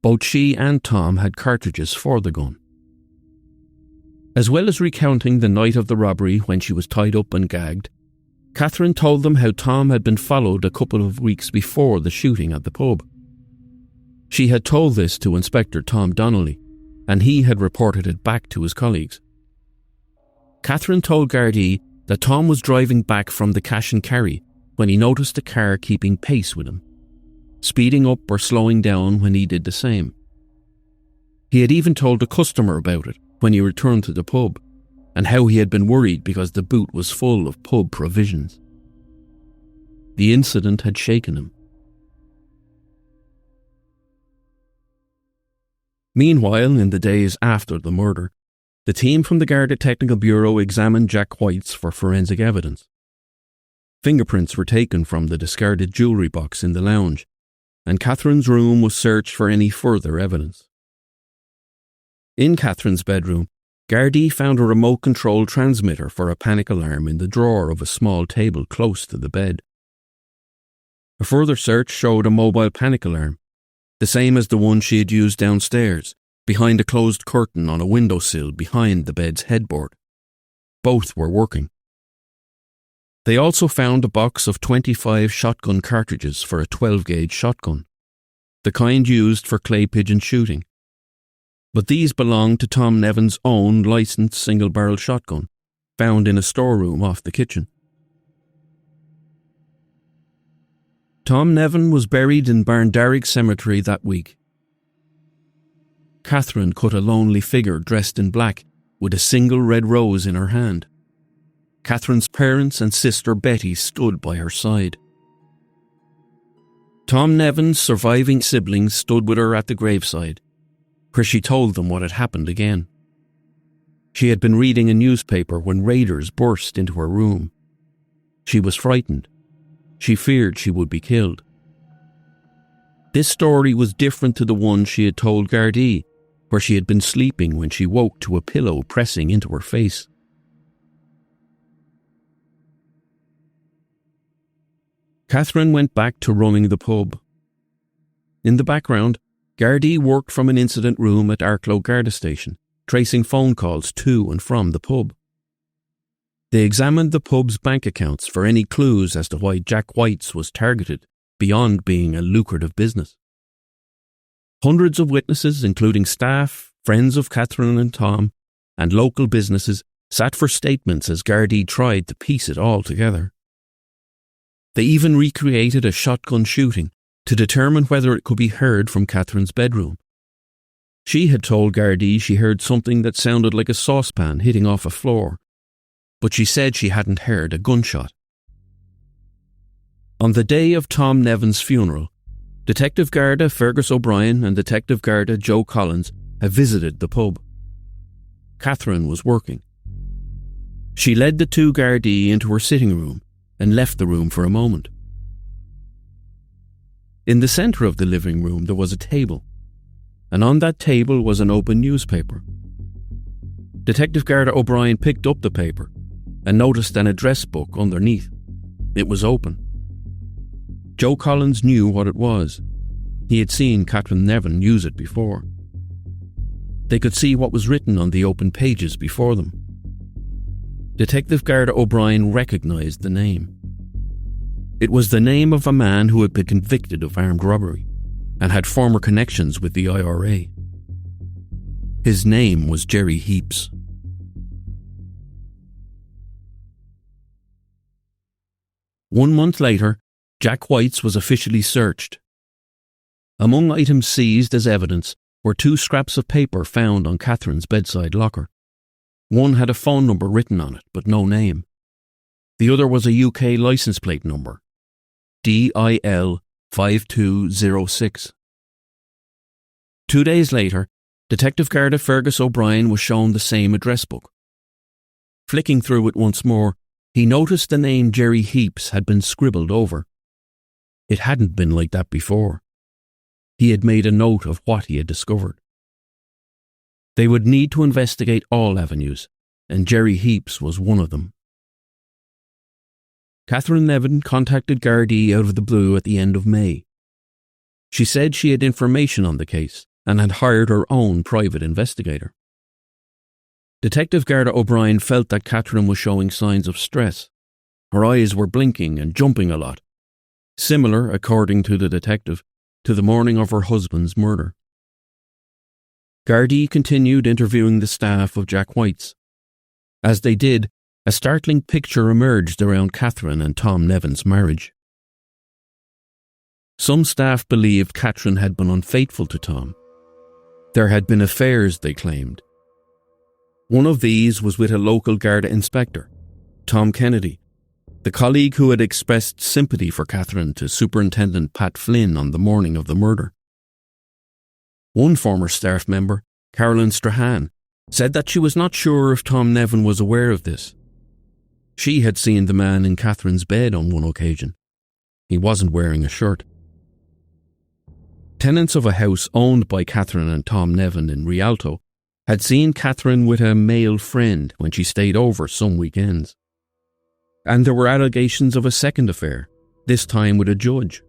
Both she and Tom had cartridges for the gun. As well as recounting the night of the robbery when she was tied up and gagged, Catherine told them how Tom had been followed a couple of weeks before the shooting at the pub. She had told this to Inspector Tom Donnelly, and he had reported it back to his colleagues. Catherine told Gardaí that Tom was driving back from the cash and carry when he noticed the car keeping pace with him, speeding up or slowing down when he did the same. He had even told a customer about it when he returned to the pub, and how he had been worried because the boot was full of pub provisions. The incident had shaken him. Meanwhile, in the days after the murder, the team from the Garda Technical Bureau examined Jack White's for forensic evidence. Fingerprints were taken from the discarded jewellery box in the lounge, and Catherine's room was searched for any further evidence. In Catherine's bedroom, Gardaí found a remote-controlled transmitter for a panic alarm in the drawer of a small table close to the bed. A further search showed a mobile panic alarm, the same as the one she had used downstairs, behind a closed curtain on a windowsill behind the bed's headboard. Both were working. They also found a box of 25 shotgun cartridges for a 12-gauge shotgun, the kind used for clay pigeon shooting. But these belonged to Tom Nevin's own licensed single-barrel shotgun, found in a storeroom off the kitchen. Tom Nevin was buried in Barndarrig Cemetery that week. Catherine cut a lonely figure dressed in black with a single red rose in her hand. Catherine's parents and sister Betty stood by her side. Tom Nevin's surviving siblings stood with her at the graveside, where she told them what had happened again. She had been reading a newspaper when raiders burst into her room. She was frightened. She feared she would be killed. This story was different to the one she had told Gardaí, where she had been sleeping when she woke to a pillow pressing into her face. Catherine went back to running the pub. In the background, gardaí worked from an incident room at Arklow Garda Station, tracing phone calls to and from the pub. They examined the pub's bank accounts for any clues as to why Jack White's was targeted beyond being a lucrative business. Hundreds of witnesses, including staff, friends of Catherine and Tom, and local businesses, sat for statements as gardaí tried to piece it all together. They even recreated a shotgun shooting to determine whether it could be heard from Catherine's bedroom. She had told gardaí she heard something that sounded like a saucepan hitting off a floor, but she said she hadn't heard a gunshot. On the day of Tom Nevin's funeral, Detective Garda Fergus O'Brien and Detective Garda Joe Collins had visited the pub. Catherine was working. She led the two gardaí into her sitting room and left the room for a moment. In the centre of the living room there was a table, and on that table was an open newspaper. Detective Garda O'Brien picked up the paper and noticed an address book underneath. It was open. Joe Collins knew what it was. He had seen Catherine Nevin use it before. They could see what was written on the open pages before them. Detective Garda O'Brien recognised the name. It was the name of a man who had been convicted of armed robbery and had former connections with the IRA. His name was Jerry Heaps. One month later, Jack White's was officially searched. Among items seized as evidence were 2 scraps of paper found on Catherine's bedside locker. One had a phone number written on it, but no name. The other was a UK licence plate number, DIL 5206. 2 days later, Detective Garda Fergus O'Brien was shown the same address book. Flicking through it once more, he noticed the name Jerry Heaps had been scribbled over. It hadn't been like that before. He had made a note of what he had discovered. They would need to investigate all avenues, and Jerry Heaps was one of them. Catherine Nevin contacted gardaí out of the blue at the end of May. She said she had information on the case and had hired her own private investigator. Detective Garda O'Brien felt that Catherine was showing signs of stress. Her eyes were blinking and jumping a lot, similar, according to the detective, to the morning of her husband's murder. Gardaí continued interviewing the staff of Jack White's. As they did, a startling picture emerged around Catherine and Tom Nevin's marriage. Some staff believed Catherine had been unfaithful to Tom. There had been affairs, they claimed. One of these was with a local Garda inspector, Tom Kennedy, the colleague who had expressed sympathy for Catherine to Superintendent Pat Flynn on the morning of the murder. One former staff member, Carolyn Strahan, said that she was not sure if Tom Nevin was aware of this. She had seen the man in Catherine's bed on one occasion. He wasn't wearing a shirt. Tenants of a house owned by Catherine and Tom Nevin in Rialto had seen Catherine with a male friend when she stayed over some weekends. And there were allegations of a second affair, this time with a judge.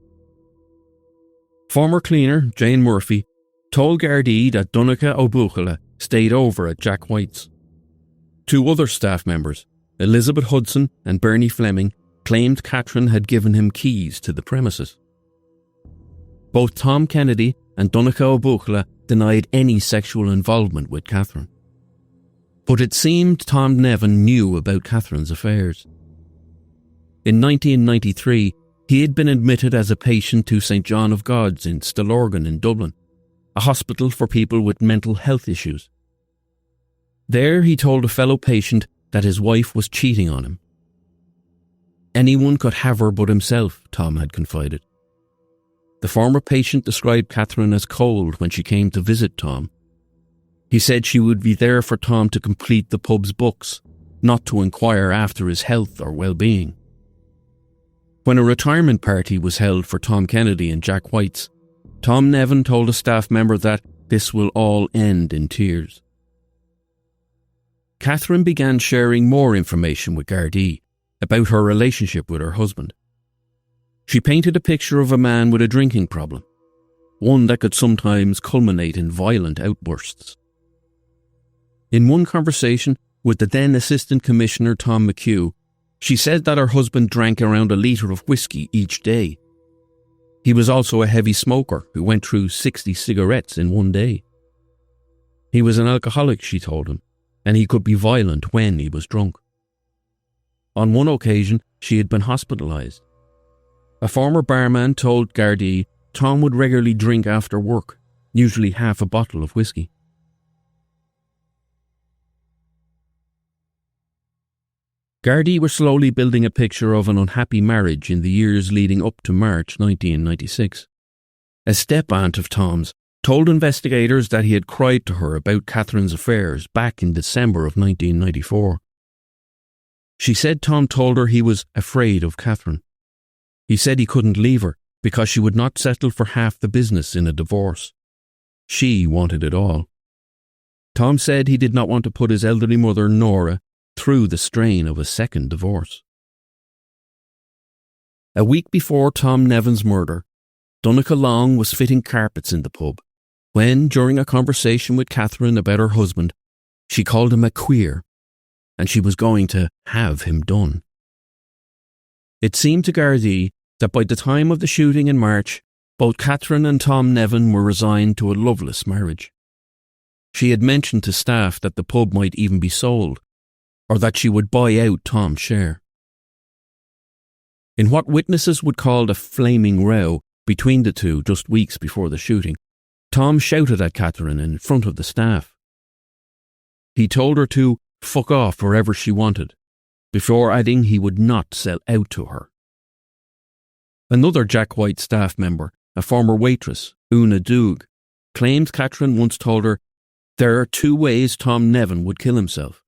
Former cleaner Jane Murphy told gardaí that Donncha O'Buchala stayed over at Jack White's. 2 other staff members, Elizabeth Hudson and Bernie Fleming, claimed Catherine had given him keys to the premises. Both Tom Kennedy and Donncha O'Buchala denied any sexual involvement with Catherine. But it seemed Tom Nevin knew about Catherine's affairs. In 1993, he had been admitted as a patient to St John of God's in Stillorgan in Dublin, a hospital for people with mental health issues. There he told a fellow patient that his wife was cheating on him. Anyone could have her but himself, Tom had confided. The former patient described Catherine as cold when she came to visit Tom. He said she would be there for Tom to complete the pub's books, not to inquire after his health or well-being. When a retirement party was held for Tom Kennedy and Jack White's, Tom Nevin told a staff member that this will all end in tears. Catherine began sharing more information with gardaí about her relationship with her husband. She painted a picture of a man with a drinking problem, one that could sometimes culminate in violent outbursts. In one conversation with the then Assistant Commissioner Tom McHugh, she said that her husband drank around a litre of whiskey each day. He was also a heavy smoker who went through 60 cigarettes in one day. He was an alcoholic, she told him, and he could be violent when he was drunk. On one occasion, she had been hospitalised. A former barman told gardaí Tom would regularly drink after work, usually half a bottle of whiskey. Gardaí were slowly building a picture of an unhappy marriage in the years leading up to March 1996. A step-aunt of Tom's told investigators that he had cried to her about Catherine's affairs back in December of 1994. She said Tom told her he was afraid of Catherine. He said he couldn't leave her because she would not settle for half the business in a divorce. She wanted it all. Tom said he did not want to put his elderly mother, Nora, through the strain of a second divorce. A week before Tom Nevin's murder, Donncha Long was fitting carpets in the pub when, during a conversation with Catherine about her husband, she called him a queer, and she was going to have him done. It seemed to gardaí that by the time of the shooting in March, both Catherine and Tom Nevin were resigned to a loveless marriage. She had mentioned to staff that the pub might even be sold, or that she would buy out Tom's share. In what witnesses would call a flaming row between the two just weeks before the shooting, Tom shouted at Catherine in front of the staff. He told her to fuck off wherever she wanted, before adding he would not sell out to her. Another Jack White staff member, a former waitress, Una Doog, claimed Catherine once told her, "There are two ways Tom Nevin would kill himself.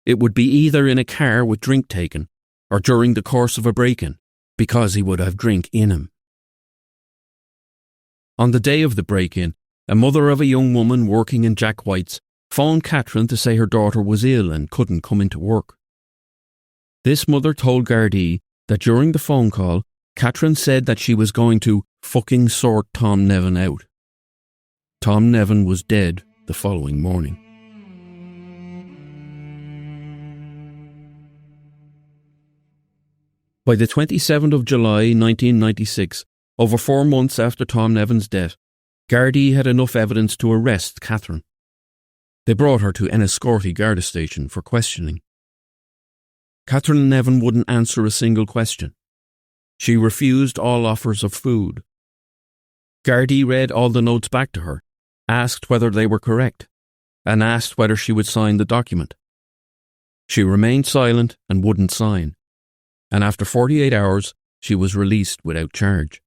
It would be either in a car with drink taken, or during the course of a break-in, because he would have drink in him." On the day of the break-in, a mother of a young woman working in Jack White's phoned Catherine to say her daughter was ill and couldn't come into work. This mother told gardaí that during the phone call, Catherine said that she was going to fucking sort Tom Nevin out. Tom Nevin was dead the following morning. By the 27th of July 1996, over 4 months after Tom Nevin's death, gardaí had enough evidence to arrest Catherine. They brought her to Enniscorthy Garda Station for questioning. Catherine Nevin wouldn't answer a single question. She refused all offers of food. Gardaí read all the notes back to her, asked whether they were correct, and asked whether she would sign the document. She remained silent and wouldn't sign, and after 48 hours, she was released without charge.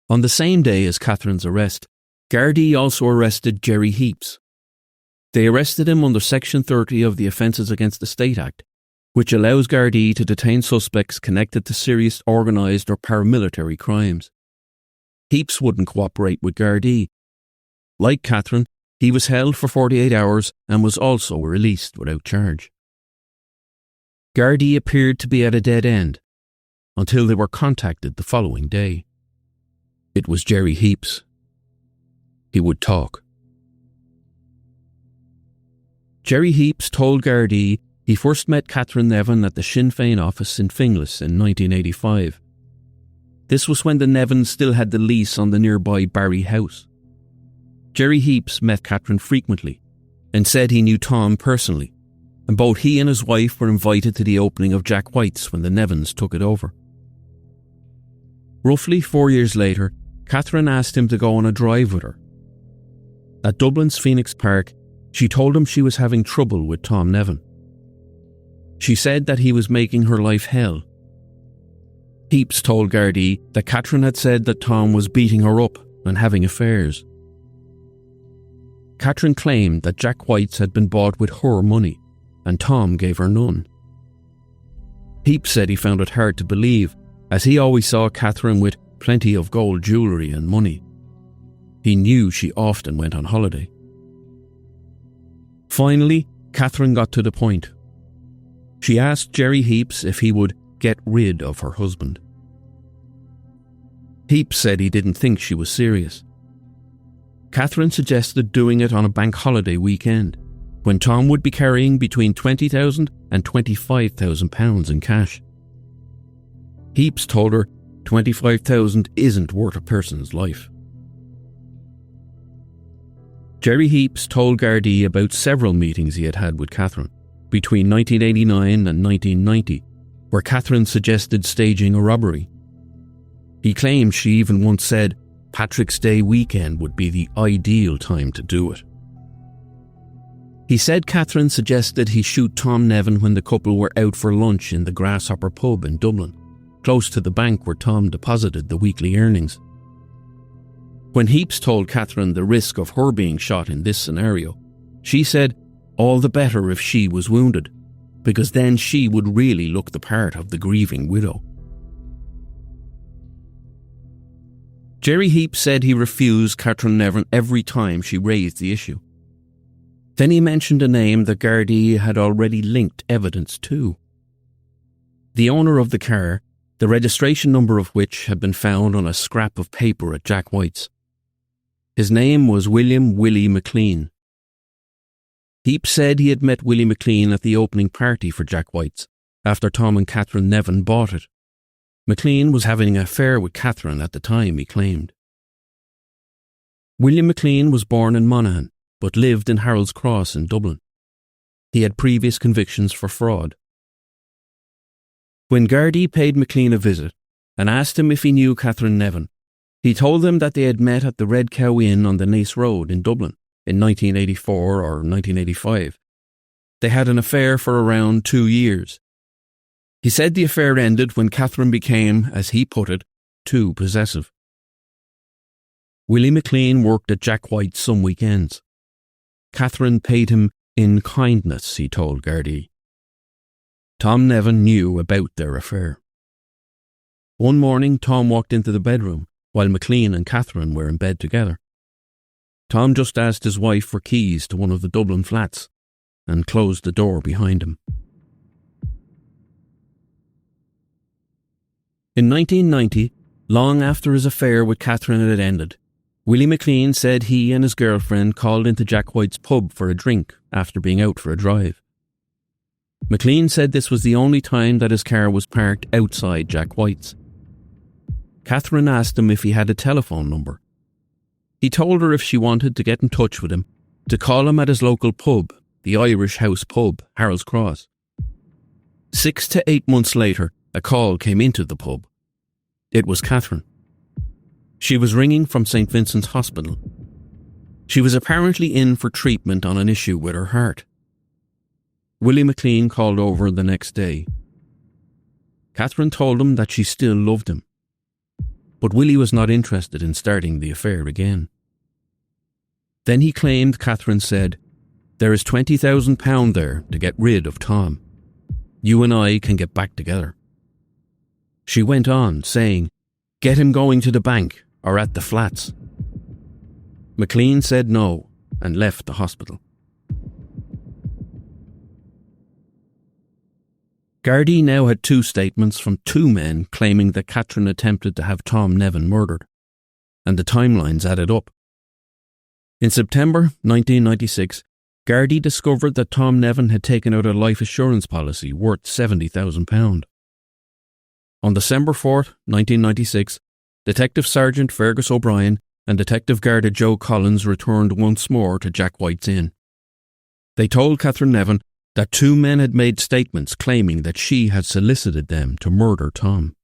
On the same day as Catherine's arrest, gardaí also arrested Jerry Heaps. They arrested him under Section 30 of the Offences Against the State Act, which allows gardaí to detain suspects connected to serious organised or paramilitary crimes. Heaps wouldn't cooperate with gardaí. Like Catherine, he was held for 48 hours and was also released without charge. Gardaí appeared to be at a dead end, until they were contacted the following day. It was Jerry Heaps. He would talk. Jerry Heaps told gardaí he first met Catherine Nevin at the Sinn Féin office in Finglas in 1985. This was when the Nevins still had the lease on the nearby Barry house. Jerry Heaps met Catherine frequently and said he knew Tom personally, and both he and his wife were invited to the opening of Jack White's when the Nevins took it over. Roughly 4 years later, Catherine asked him to go on a drive with her. At Dublin's Phoenix Park, she told him she was having trouble with Tom Nevin. She said that he was making her life hell. Heaps told gardaí that Catherine had said that Tom was beating her up and having affairs. Catherine claimed that Jack White's had been bought with her money, and Tom gave her none. Heaps said he found it hard to believe, as he always saw Catherine with plenty of gold jewellery and money. He knew she often went on holiday. Finally, Catherine got to the point. She asked Jerry Heaps if he would get rid of her husband. Heaps said he didn't think she was serious. Catherine suggested doing it on a bank holiday weekend, when Tom would be carrying between £20,000 and £25,000 in cash. Heaps told her £25,000 isn't worth a person's life. Jerry Heaps told Gardaí about several meetings he had had with Catherine between 1989 and 1990, where Catherine suggested staging a robbery. He claimed she even once said Patrick's Day weekend would be the ideal time to do it. He said Catherine suggested he shoot Tom Nevin when the couple were out for lunch in the Grasshopper pub in Dublin, close to the bank where Tom deposited the weekly earnings. When Heaps told Catherine the risk of her being shot in this scenario, she said all the better if she was wounded, because then she would really look the part of the grieving widow. Jerry Heaps said he refused Catherine Nevin every time she raised the issue. Then he mentioned a name that Gardaí had already linked evidence to. The owner of the car, the registration number of which had been found on a scrap of paper at Jack White's. His name was William Willie McLean. Heaps said he had met Willie McLean at the opening party for Jack White's after Tom and Catherine Nevin bought it. McLean was having an affair with Catherine at the time, he claimed. William McLean was born in Monaghan, but lived in Harold's Cross in Dublin. He had previous convictions for fraud. When Gardaí paid McLean a visit and asked him if he knew Catherine Nevin, he told them that they had met at the Red Cow Inn on the Naas Road in Dublin in 1984 or 1985. They had an affair for around 2 years. He said the affair ended when Catherine became, as he put it, too possessive. Willie McLean worked at Jack White's some weekends. Catherine paid him in kindness, he told Gardaí. Tom Nevin knew about their affair. One morning, Tom walked into the bedroom while McLean and Catherine were in bed together. Tom just asked his wife for keys to one of the Dublin flats and closed the door behind him. In 1990, long after his affair with Catherine had ended, Willie McLean said he and his girlfriend called into Jack White's pub for a drink after being out for a drive. McLean said this was the only time that his car was parked outside Jack White's. Catherine asked him if he had a telephone number. He told her if she wanted to get in touch with him, to call him at his local pub, the Irish House Pub, Harold's Cross. 6 to 8 months later, a call came into the pub. It was Catherine. She was ringing from St. Vincent's Hospital. She was apparently in for treatment on an issue with her heart. Willie McLean called over the next day. Catherine told him that she still loved him, but Willie was not interested in starting the affair again. Then he claimed Catherine said, "There is £20,000 there to get rid of Tom. You and I can get back together." She went on, saying, "Get him going to the bank or at the flats." McLean said no and left the hospital. Gardaí now had 2 statements from 2 men claiming that Catherine attempted to have Tom Nevin murdered, and the timelines added up. In September 1996, Gardaí discovered that Tom Nevin had taken out a life assurance policy worth £70,000. On December 4th, 1996, Detective Sergeant Fergus O'Brien and Detective Garda Joe Collins returned once more to Jack White's Inn. They told Catherine Nevin that 2 men had made statements claiming that she had solicited them to murder Tom.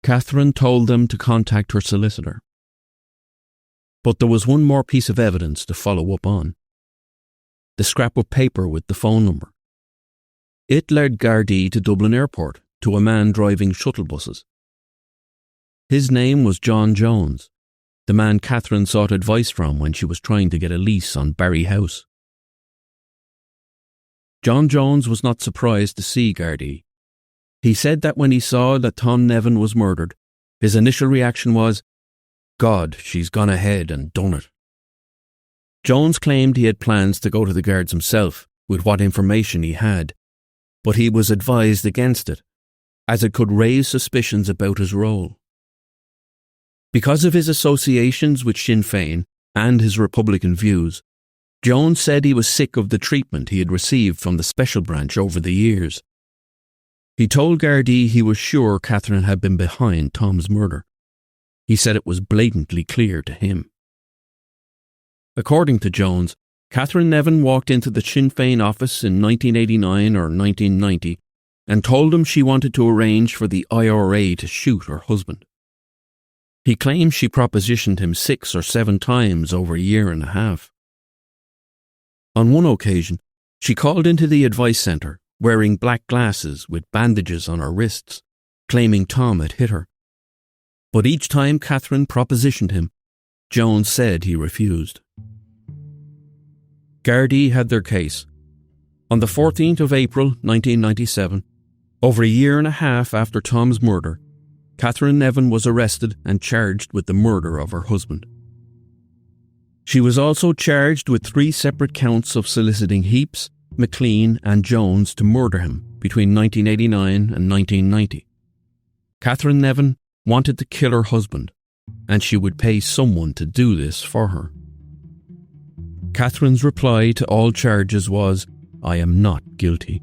Catherine told them to contact her solicitor. But there was one more piece of evidence to follow up on. The scrap of paper with the phone number. It led Gardaí to Dublin Airport, to a man driving shuttle buses. His name was John Jones, the man Catherine sought advice from when she was trying to get a lease on Barry House. John Jones was not surprised to see Gardaí. He said that when he saw that Tom Nevin was murdered, his initial reaction was, God, she's gone ahead and done it. Jones claimed he had plans to go to the guards himself with what information he had, but he was advised against it, as it could raise suspicions about his role. Because of his associations with Sinn Féin and his Republican views, Jones said he was sick of the treatment he had received from the special branch over the years. He told gardaí he was sure Catherine had been behind Tom's murder. He said it was blatantly clear to him. According to Jones, Catherine Nevin walked into the Sinn Féin office in 1989 or 1990 and told him she wanted to arrange for the IRA to shoot her husband. He claims she propositioned him 6 or 7 times over a year and a half. On one occasion, she called into the advice centre wearing black glasses with bandages on her wrists, claiming Tom had hit her. But each time Catherine propositioned him, Jones said he refused. Gardaí had their case. On the 14th of April 1997, over a year and a half after Tom's murder, Catherine Nevin was arrested and charged with the murder of her husband. She was also charged with 3 separate counts of soliciting Heaps, McLean and Jones to murder him between 1989 and 1990. Catherine Nevin wanted to kill her husband, and she would pay someone to do this for her. Catherine's reply to all charges was, "I am not guilty."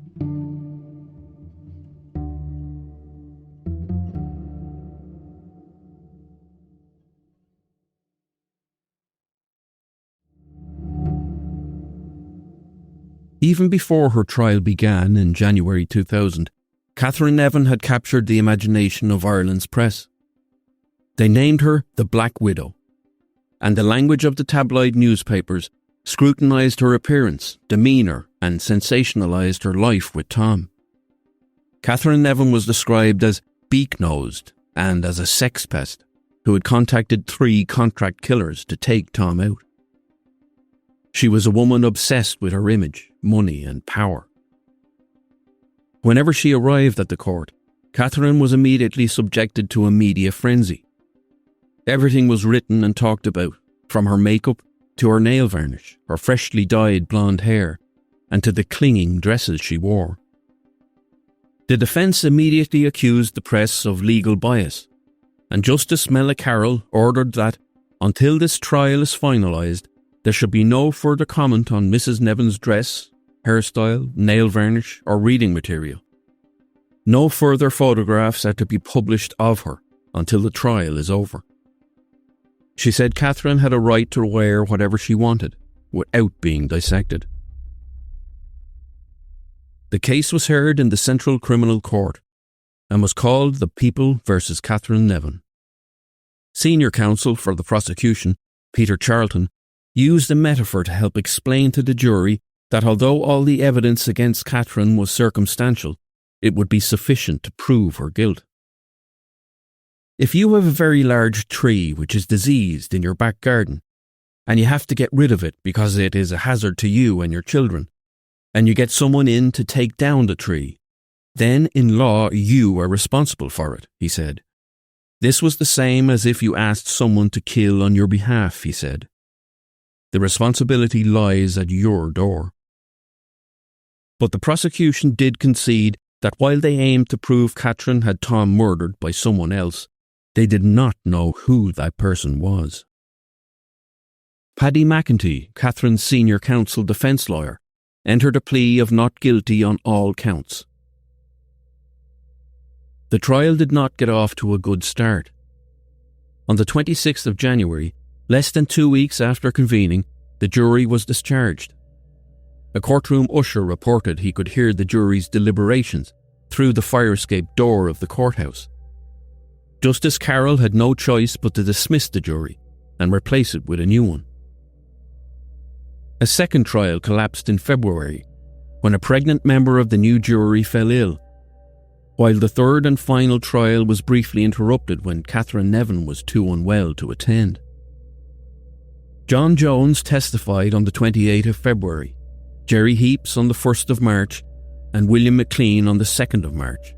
Even before her trial began in January 2000, Catherine Nevin had captured the imagination of Ireland's press. They named her the Black Widow, and the language of the tabloid newspapers scrutinised her appearance, demeanour, and sensationalised her life with Tom. Catherine Nevin was described as beak-nosed and as a sex pest who had contacted 3 contract killers to take Tom out. She was a woman obsessed with her image, money and power. Whenever she arrived at the court, Catherine was immediately subjected to a media frenzy. Everything was written and talked about, from her makeup to her nail varnish, her freshly dyed blonde hair, and to the clinging dresses she wore. The defence immediately accused the press of legal bias, and Justice Mella Carroll ordered that, until this trial is finalised, there should be no further comment on Mrs. Nevin's dress, hairstyle, nail varnish or reading material. No further photographs are to be published of her until the trial is over. She said Catherine had a right to wear whatever she wanted, without being dissected. The case was heard in the Central Criminal Court and was called the People versus Catherine Nevin. Senior counsel for the prosecution, Peter Charlton, used a metaphor to help explain to the jury that although all the evidence against Catherine was circumstantial, it would be sufficient to prove her guilt. If you have a very large tree which is diseased in your back garden, and you have to get rid of it because it is a hazard to you and your children, and you get someone in to take down the tree, then in law you are responsible for it, he said. This was the same as if you asked someone to kill on your behalf, he said. The responsibility lies at your door. But the prosecution did concede that while they aimed to prove Catherine had Tom murdered by someone else, they did not know who that person was. Paddy McEntee, Catherine's senior counsel defence lawyer, entered a plea of not guilty on all counts. The trial did not get off to a good start. On the 26th of January, less than 2 weeks after convening, the jury was discharged. A courtroom usher reported he could hear the jury's deliberations through the fire escape door of the courthouse. Justice Carroll had no choice but to dismiss the jury and replace it with a new one. A second trial collapsed in February when a pregnant member of the new jury fell ill, while the third and final trial was briefly interrupted when Catherine Nevin was too unwell to attend. John Jones testified on the 28th of February, Jerry Heaps on the 1st of March, and William McLean on the 2nd of March.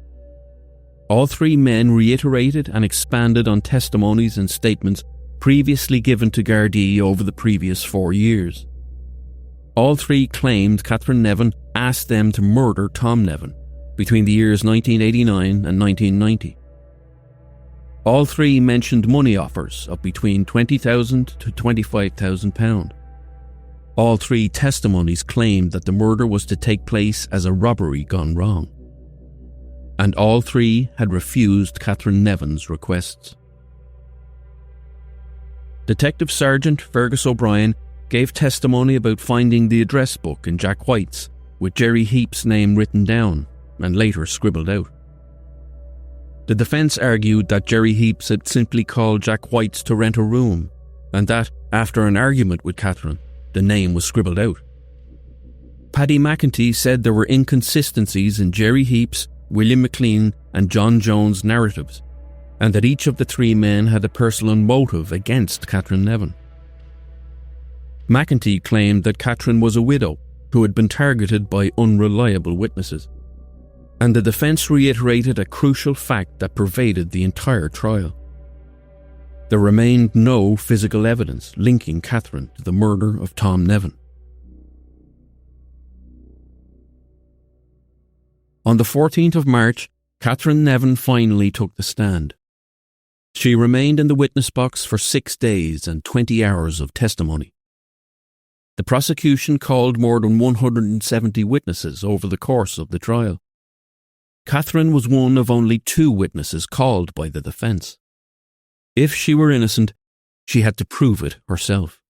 All 3 men reiterated and expanded on testimonies and statements previously given to gardaí over the previous 4 years. All three claimed Catherine Nevin asked them to murder Tom Nevin between the years 1989 and 1990. All three mentioned money offers of between £20,000 to £25,000. All three testimonies claimed that the murder was to take place as a robbery gone wrong. And all three had refused Catherine Nevin's requests. Detective Sergeant Fergus O'Brien gave testimony about finding the address book in Jack White's with Jerry Heap's name written down and later scribbled out. The defence argued that Jerry Heaps had simply called Jack White's to rent a room and that, after an argument with Catherine, the name was scribbled out. Paddy McEntee said there were inconsistencies in Jerry Heap's, William McLean and John Jones' narratives, and that each of the three men had a personal motive against Catherine Nevin. McEntee claimed that Catherine was a widow who had been targeted by unreliable witnesses, and the defence reiterated a crucial fact that pervaded the entire trial. There remained no physical evidence linking Catherine to the murder of Tom Nevin. On the 14th of March, Catherine Nevin finally took the stand. She remained in the witness box for 6 days and 20 hours of testimony. The prosecution called more than 170 witnesses over the course of the trial. Catherine was one of only 2 witnesses called by the defence. If she were innocent, she had to prove it herself.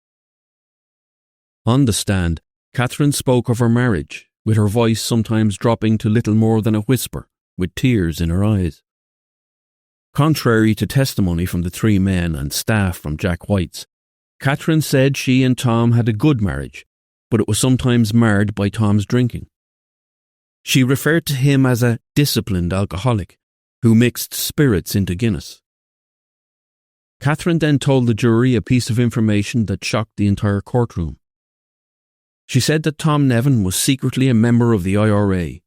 On the stand, Catherine spoke of her marriage, with her voice sometimes dropping to little more than a whisper, with tears in her eyes. Contrary to testimony from the 3 men and staff from Jack White's, Catherine said she and Tom had a good marriage, but it was sometimes marred by Tom's drinking. She referred to him as a disciplined alcoholic who mixed spirits into Guinness. Catherine then told the jury a piece of information that shocked the entire courtroom. She said that Tom Nevin was secretly a member of the IRA.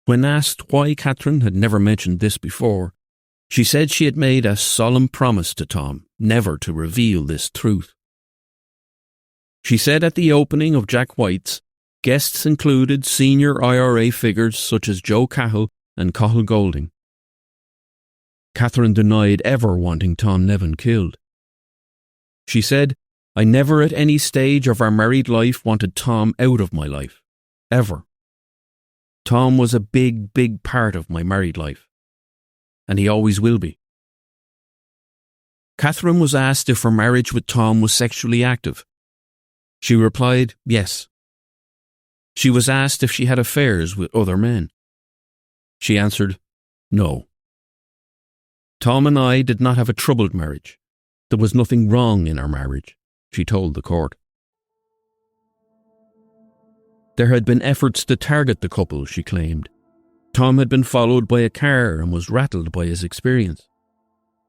When asked why Catherine had never mentioned this before, she said she had made a solemn promise to Tom never to reveal this truth. She said at the opening of Jack White's, guests included senior IRA figures such as Joe Cahill and Cahill Golding. Catherine denied ever wanting Tom Nevin killed. She said, "I never at any stage of our married life wanted Tom out of my life. Ever. Tom was a big, big part of my married life. And he always will be." Catherine was asked if her marriage with Tom was sexually active. She replied, yes. She was asked if she had affairs with other men. She answered, no. Tom and I did not have a troubled marriage. There was nothing wrong in our marriage, she told the court. There had been efforts to target the couple, she claimed. Tom had been followed by a car and was rattled by his experience.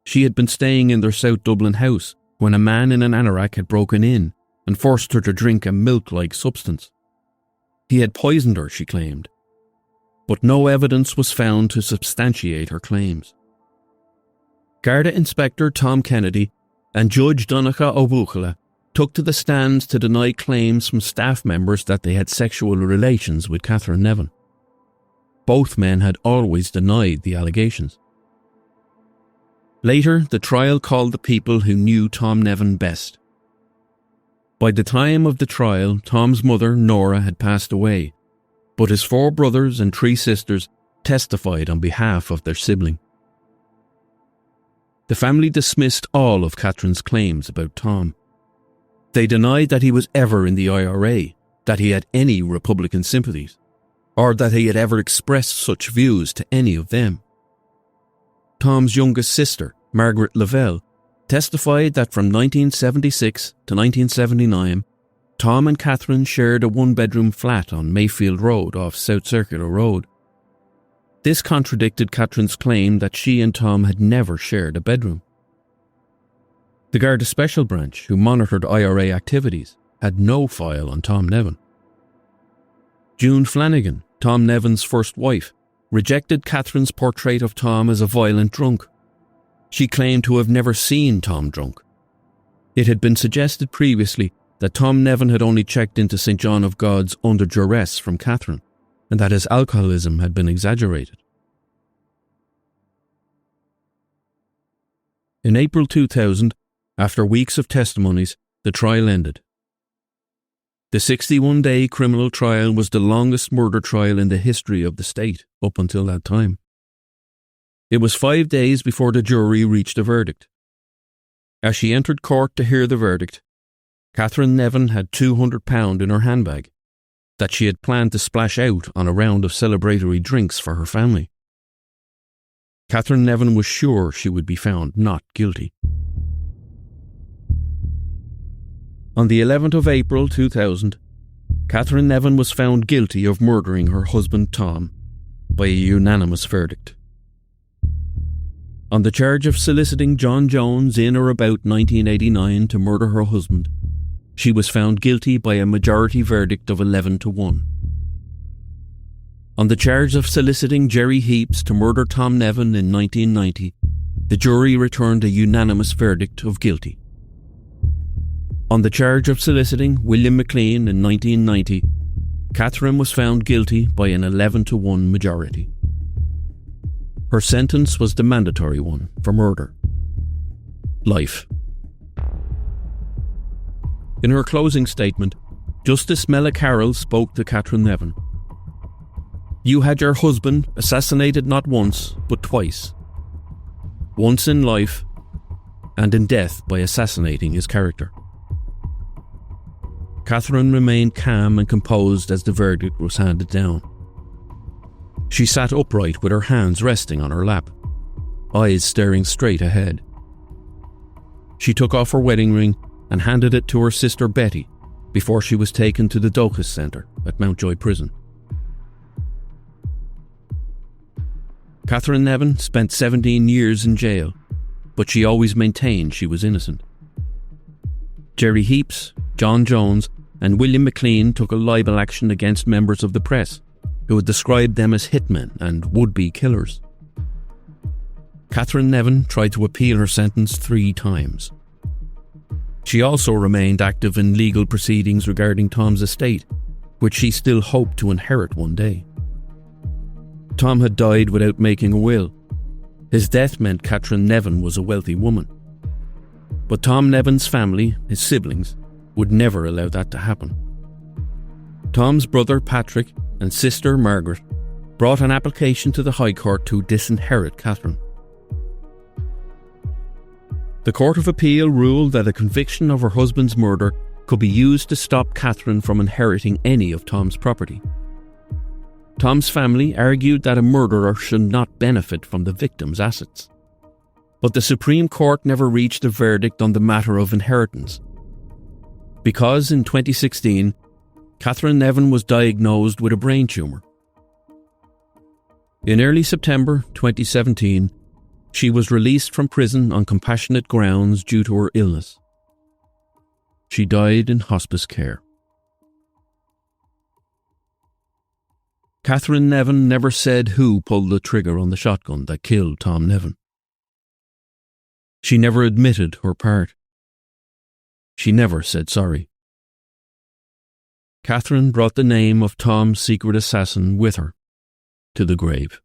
She had been staying in their South Dublin house when a man in an anorak had broken in and forced her to drink a milk-like substance. He had poisoned her, she claimed. But no evidence was found to substantiate her claims. Garda Inspector Tom Kennedy and Judge Donncha O'Buchala took to the stand to deny claims from staff members that they had sexual relations with Catherine Nevin. Both men had always denied the allegations. Later, the trial called the people who knew Tom Nevin best. By the time of the trial, Tom's mother, Nora, had passed away, but his 4 brothers and 3 sisters testified on behalf of their sibling. The family dismissed all of Catherine's claims about Tom. They denied that he was ever in the IRA, that he had any Republican sympathies, or that he had ever expressed such views to any of them. Tom's youngest sister, Margaret Lavelle, testified that from 1976 to 1979, Tom and Catherine shared a 1-bedroom flat on Mayfield Road off South Circular Road. This contradicted Catherine's claim that she and Tom had never shared a bedroom. The Garda Special Branch, who monitored IRA activities, had no file on Tom Nevin. June Flanagan, Tom Nevin's first wife, rejected Catherine's portrait of Tom as a violent drunk. She claimed to have never seen Tom drunk. It had been suggested previously that Tom Nevin had only checked into St. John of God's under duress from Catherine, and that his alcoholism had been exaggerated. In April 2000, after weeks of testimonies, the trial ended. The 61-day criminal trial was the longest murder trial in the history of the state up until that time. It was 5 days before the jury reached a verdict. As she entered court to hear the verdict, Catherine Nevin had £200 in her handbag that she had planned to splash out on a round of celebratory drinks for her family. Catherine Nevin was sure she would be found not guilty. On the 11th of April 2000, Catherine Nevin was found guilty of murdering her husband Tom by a unanimous verdict. On the charge of soliciting John Jones in or about 1989 to murder her husband, she was found guilty by a majority verdict of 11-1. On the charge of soliciting Jerry Heaps to murder Tom Nevin in 1990, the jury returned a unanimous verdict of guilty. On the charge of soliciting William McLean in 1990, Catherine was found guilty by an 11-1 majority. Her sentence was the mandatory one for murder: life. In her closing statement, Justice Mella Carroll spoke to Catherine Nevin. "You had your husband assassinated not once, but twice. Once in life, and in death by assassinating his character." Catherine remained calm and composed as the verdict was handed down. She sat upright with her hands resting on her lap, eyes staring straight ahead. She took off her wedding ring and handed it to her sister Betty before she was taken to the Docus Centre at Mountjoy Prison. Catherine Nevin spent 17 years in jail, but she always maintained she was innocent. Jerry Heaps, John Jones and William McLean took a libel action against members of the press who had described them as hitmen and would-be killers. Catherine Nevin tried to appeal her sentence 3 times. She also remained active in legal proceedings regarding Tom's estate, which she still hoped to inherit one day. Tom had died without making a will. His death meant Catherine Nevin was a wealthy woman. But Tom Nevin's family, his siblings, would never allow that to happen. Tom's brother Patrick and sister Margaret brought an application to the High Court to disinherit Catherine. The Court of Appeal ruled that a conviction of her husband's murder could be used to stop Catherine from inheriting any of Tom's property. Tom's family argued that a murderer should not benefit from the victim's assets. But the Supreme Court never reached a verdict on the matter of inheritance, because in 2016, Catherine Nevin was diagnosed with a brain tumour. In early September 2017, she was released from prison on compassionate grounds due to her illness. She died in hospice care. Catherine Nevin never said who pulled the trigger on the shotgun that killed Tom Nevin. She never admitted her part. She never said sorry. Catherine brought the name of Tom's secret assassin with her to the grave.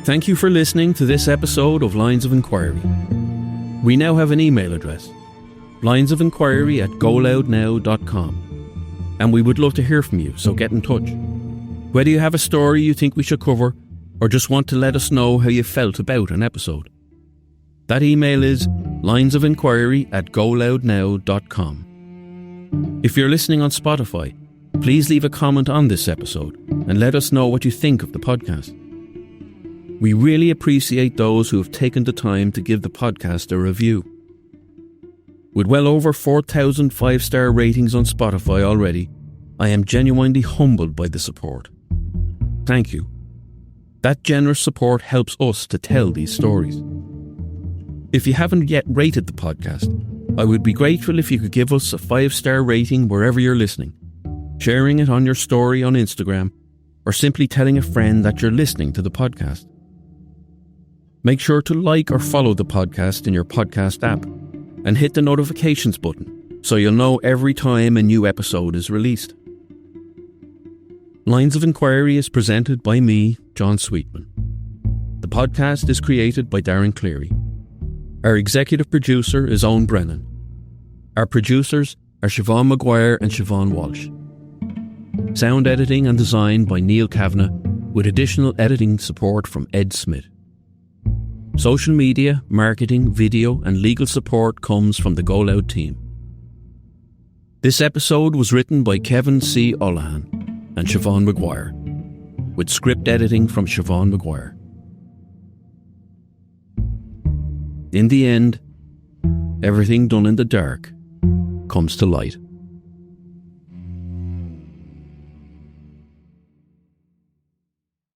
Thank you for listening to this episode of Lines of Enquiry. We now have an email address, linesofenquiry@goloudnow.com, and we would love to hear from you, so get in touch. Whether you have a story you think we should cover, or just want to let us know how you felt about an episode. That email is linesofenquiry@goloudnow.com. If you're listening on Spotify, please leave a comment on this episode and let us know what you think of the podcast. We really appreciate those who have taken the time to give the podcast a review. With well over 4,000 5-star ratings on Spotify already, I am genuinely humbled by the support. Thank you. That generous support helps us to tell these stories. If you haven't yet rated the podcast, I would be grateful if you could give us a 5-star rating wherever you're listening, sharing it on your story on Instagram, or simply telling a friend that you're listening to the podcast. Make sure to like or follow the podcast in your podcast app and hit the notifications button so you'll know every time a new episode is released. Lines of Enquiry is presented by me, John Sweetman. The podcast is created by Darren Cleary. Our executive producer is Owen Brennan. Our producers are Siobhán Maguire and Siobhán Walsh. Sound editing and design by Neil Kavanagh, with additional editing support from Ed Smith. Social media, marketing, video and legal support comes from the GoLoud team. This episode was written by Kevin C. Olohan and Siobhán Maguire, with script editing from Siobhán Maguire. In the end, everything done in the dark comes to light.